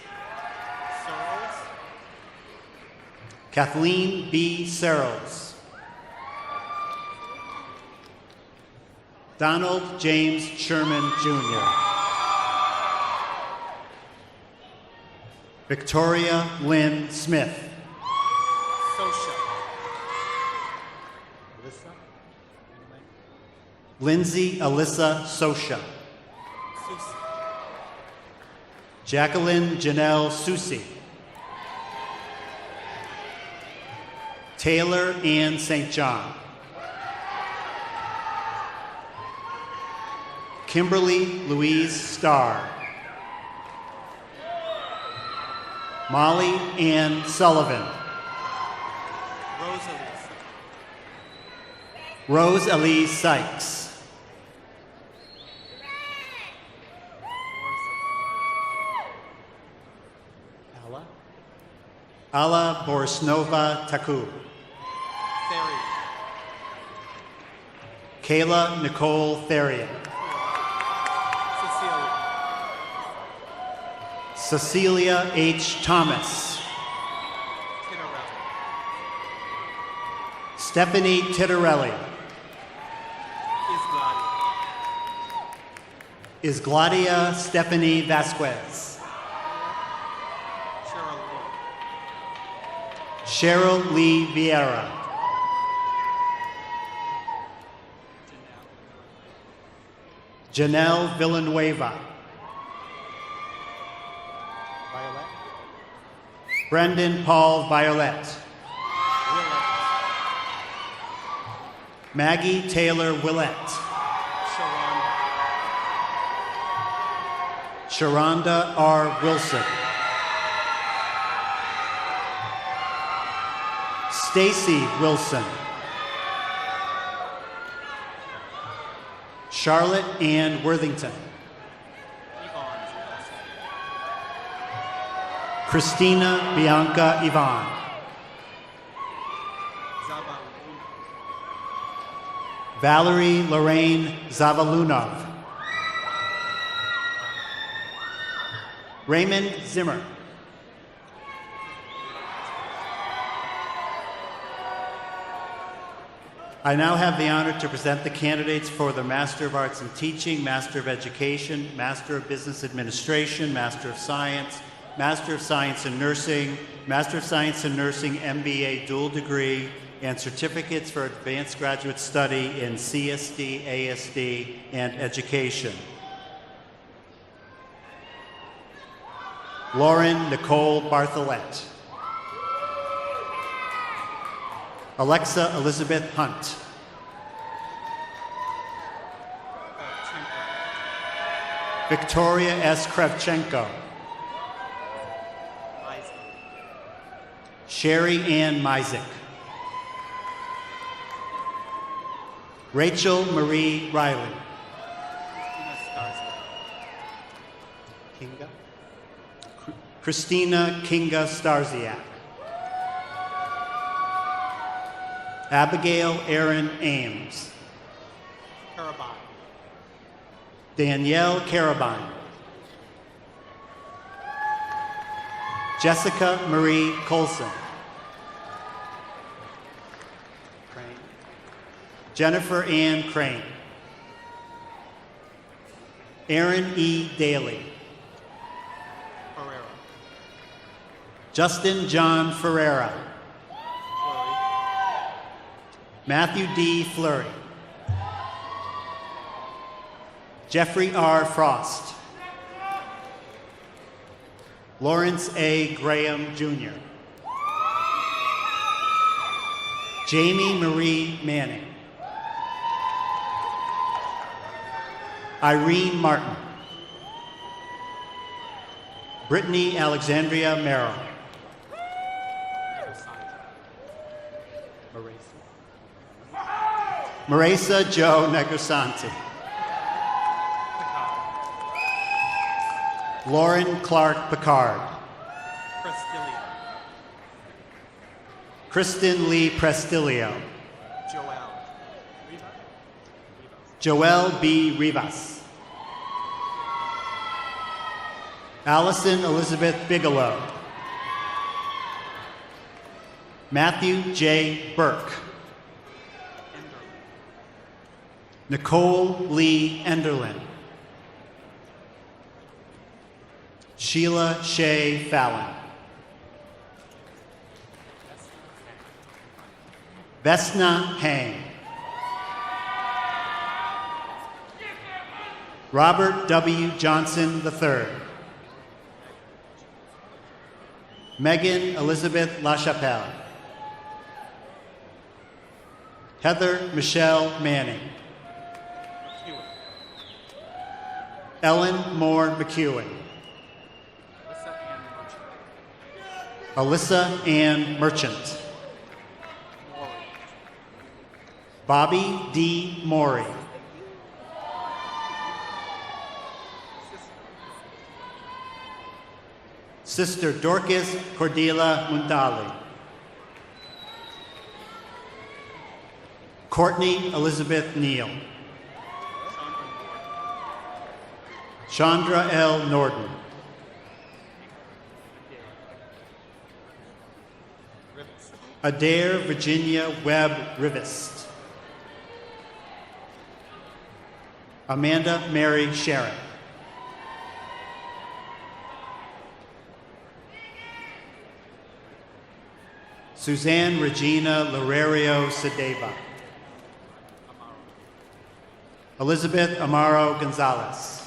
Kathleen B. Searles. Donald James Sherman, Jr. Victoria Lynn Smith. Lindsay Alyssa Sosha. Jacqueline Janelle Susi. Taylor Ann St. John. Kimberly Louise Starr. Molly Ann Sullivan. Rose Elise Sykes. Alla Borisnova Taku. Kayla Nicole Therian. Cecilia H. Thomas. Stephanie Tittarelli. Isgladia Stephanie Vasquez. Cheryl Lee Vieira. Janelle Villanueva. Brendan Paul Violet. Maggie Taylor Willett. Sharonda R. Wilson. Stacy Wilson. Charlotte Ann Worthington. Christina Bianca Ivan. Valerie Lorraine Zavalunov. Raymond Zimmer. I now have the honor to present the candidates for the Master of Arts in Teaching, Master of Education, Master of Business Administration, Master of Science in Nursing, Master of Science in Nursing MBA dual degree, and certificates for advanced graduate study in CSD, ASD, and education. Lauren Nicole Bartholet. Alexa Elizabeth Hunt. Victoria S. Kravchenko. Sherry Ann Misick. Rachel Marie Riley. Christina Kinga Starziak. Abigail Erin Ames. Danielle Carabine. Jessica Marie Colson. Jennifer Ann Crane. Aaron E. Daly. Justin John Ferreira. Matthew D. Fleury. Jeffrey R. Frost. Lawrence A. Graham, Jr. Jamie Marie Manning. Irene Martin. Brittany Alexandria Merrill. Marisa Joe Negrosanti. Lauren Clark Picard. Kristen Lee Prestilio. Joelle B. Rivas. Allison Elizabeth Bigelow. Matthew J. Burke. Nicole Lee Enderlin. Sheila Shea Fallon. Vesna Hang. Robert W. Johnson III. Megan Elizabeth LaChapelle. Heather Michelle Manning. Ellen Moore McEwen. Alyssa Ann Merchant. Bobby D. Morey. Sister Dorcas Cordila Mundali. Courtney Elizabeth Neal. Chandra L. Norden. Adair Virginia Webb Rivest. Amanda Mary Sharon. Suzanne Regina Lorario Sedeva. Elizabeth Amaro Gonzalez.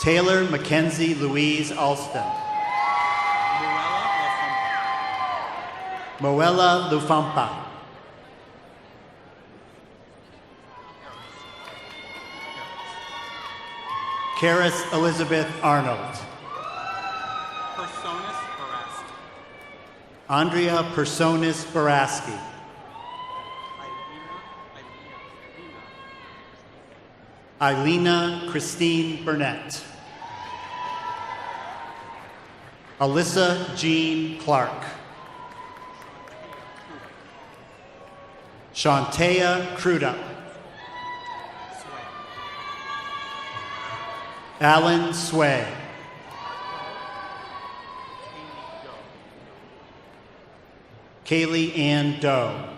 Taylor Mackenzie Louise Alston. Moella Lufampa. Karis Elizabeth Arnold. Personas Baraski. Andrea Personas Baraski. Eilena Christine Burnett. Alyssa Jean Clark. Shantea Crudup. Alan Sway. Kaylee Ann Doe.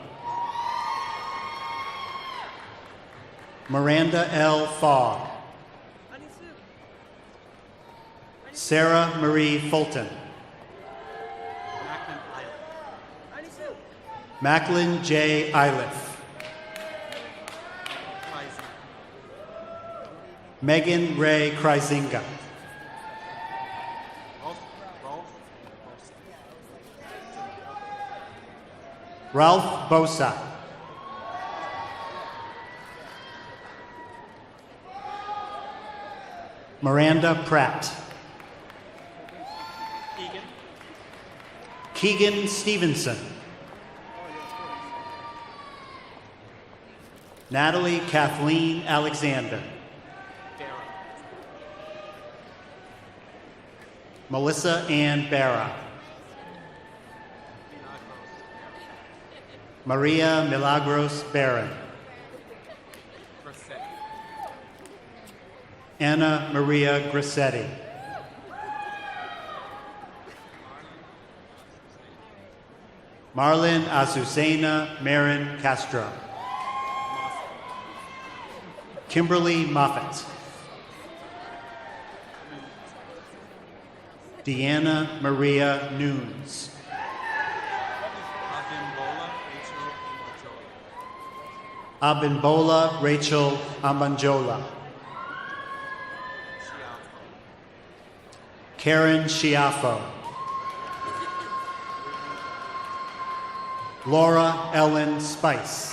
Miranda L. Fogg. Sarah Marie Fulton. Macklin J. Iliff. Megan Ray Kryzinga. Ralph Bosa. Miranda Pratt. Keegan Stevenson. Natalie Kathleen Alexander. Melissa Ann Barra. Maria Milagros Barron. Anna Maria Grissetti. Marlon Azucena Marin Castro. Kimberly Moffett. Deanna Maria Nunes. Abimbola Rachel Amanjola. Karen Schiaffo. Laura Ellen Spice.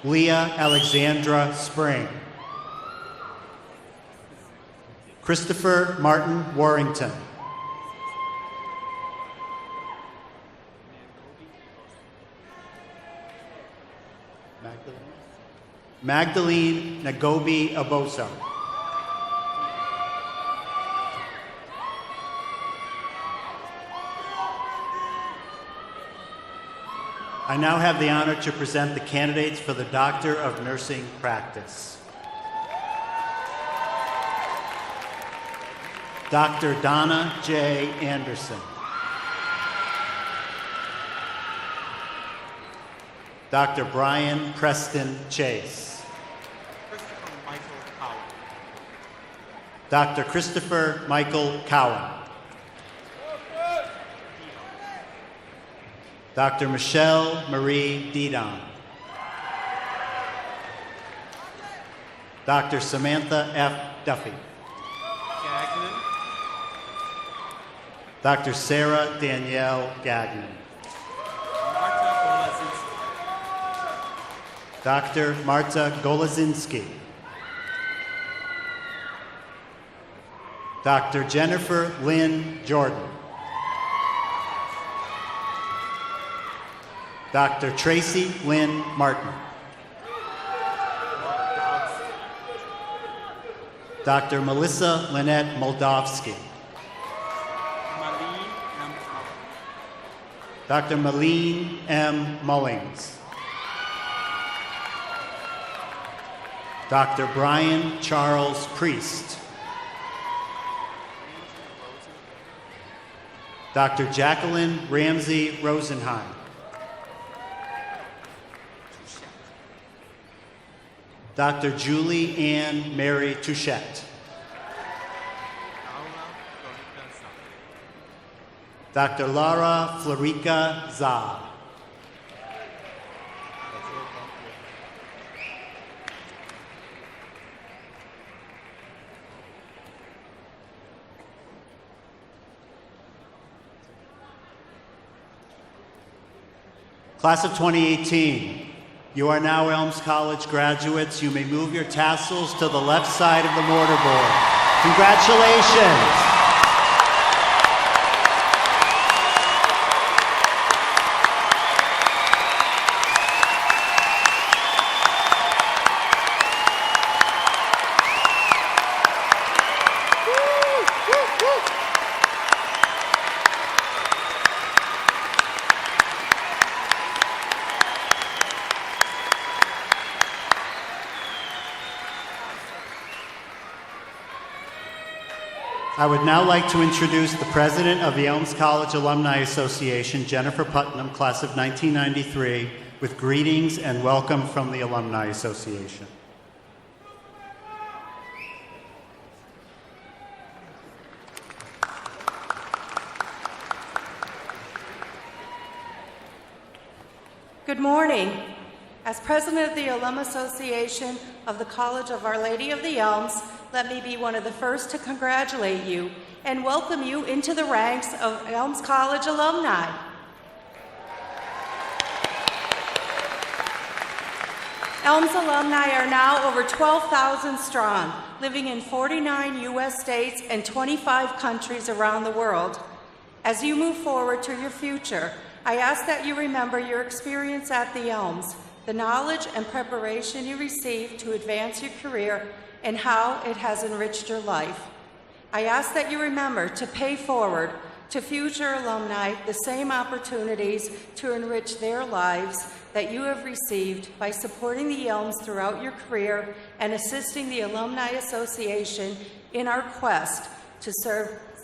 Leah Alexandra Spring. Christopher Martin Warrington. Magdalene Nagobi Aboso. I now have the honor to present the candidates for the Doctor of Nursing practice. Dr. Donna J. Anderson. Dr. Brian Preston Chase. Christopher Michael Cowan. Dr. Christopher Michael Cowan. Dr. Michelle Marie Didon. Dr. Samantha F. Duffy. Gagnon. Dr. Sarah Danielle Gagnon. Marta Olazinski. Dr. Marta Golazinski. Dr. Jennifer Lynn Jordan. Dr. Tracy Lynn Martin. Dr. Melissa Lynette Moldavsky. Dr. Malene M. Mullings. Dr. Brian Charles Priest. Dr. Jacqueline Ramsey Rosenheim. Dr. Julie Ann Mary Touchette. Dr. Lara Florica Za. Class of 2018, you are now Elms College graduates. You may move your tassels to the left side of the mortarboard. Congratulations. I would now like to introduce the president of the Elms College Alumni Association, Jennifer Putnam, class of 1993, with greetings and welcome from the Alumni Association. Good morning. As president of the Alum Association of the College of Our Lady of the Elms, let me be one of the first to congratulate you and welcome you into the ranks of Elms College alumni. Elms alumni are now over 12,000 strong, living in 49 U.S. states and 25 countries around the world. As you move forward to your future, I ask that you remember your experience at the Elms, the knowledge and preparation you received to advance your career, and how it has enriched your life. I ask that you remember to pay forward to future alumni the same opportunities to enrich their lives that you have received by supporting the Elms throughout your career and assisting the Alumni Association in our quest to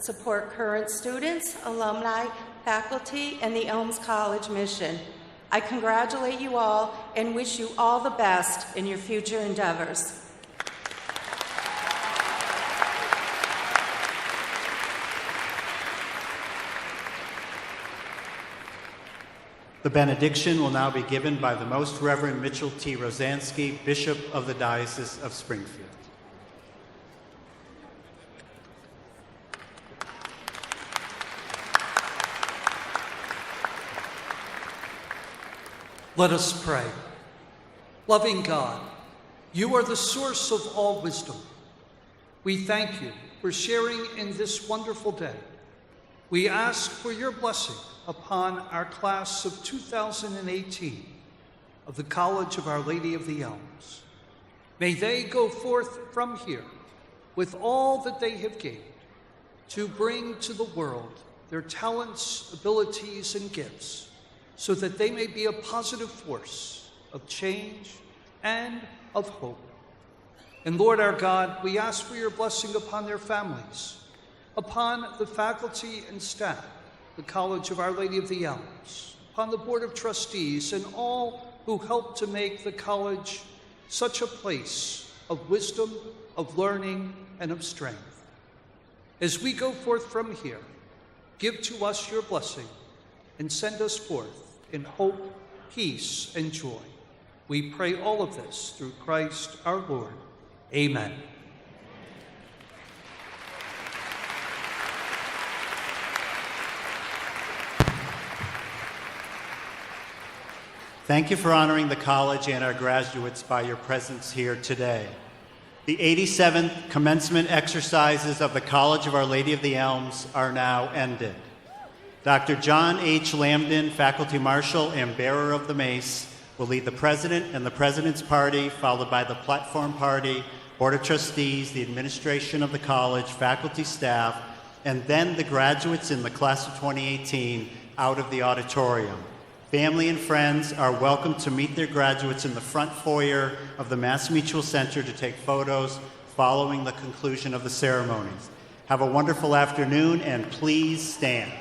support current students, alumni, faculty, and the Elms College mission. I congratulate you all and wish you all the best in your future endeavors. The benediction will now be given by the Most Reverend Mitchell T. Rosansky, Bishop of the Diocese of Springfield. Let us pray. Loving God, you are the source of all wisdom. We thank you for sharing in this wonderful day. We ask for your blessing upon our class of 2018 of the College of Our Lady of the Elms. May they go forth from here with all that they have gained to bring to the world their talents, abilities, and gifts, so that they may be a positive force of change and of hope. And Lord our God, we ask for your blessing upon their families, upon the faculty and staff, the College of Our Lady of the Elms, upon the Board of Trustees, and all who help to make the college such a place of wisdom, of learning, and of strength. As we go forth from here, give to us your blessing and send us forth in hope, peace, and joy. We pray all of this through Christ our Lord. Amen. Thank you for honoring the college and our graduates by your presence here today. The 87th commencement exercises of the College of Our Lady of the Elms are now ended. Dr. John H. Lambden, Faculty Marshal and bearer of the mace, will lead the President and the President's Party, followed by the Platform Party, Board of Trustees, the administration of the college, faculty, staff, and then the graduates in the class of 2018 out of the auditorium. Family and friends are welcome to meet their graduates in the front foyer of the Mass Mutual Center to take photos following the conclusion of the ceremonies. Have a wonderful afternoon, and please stand.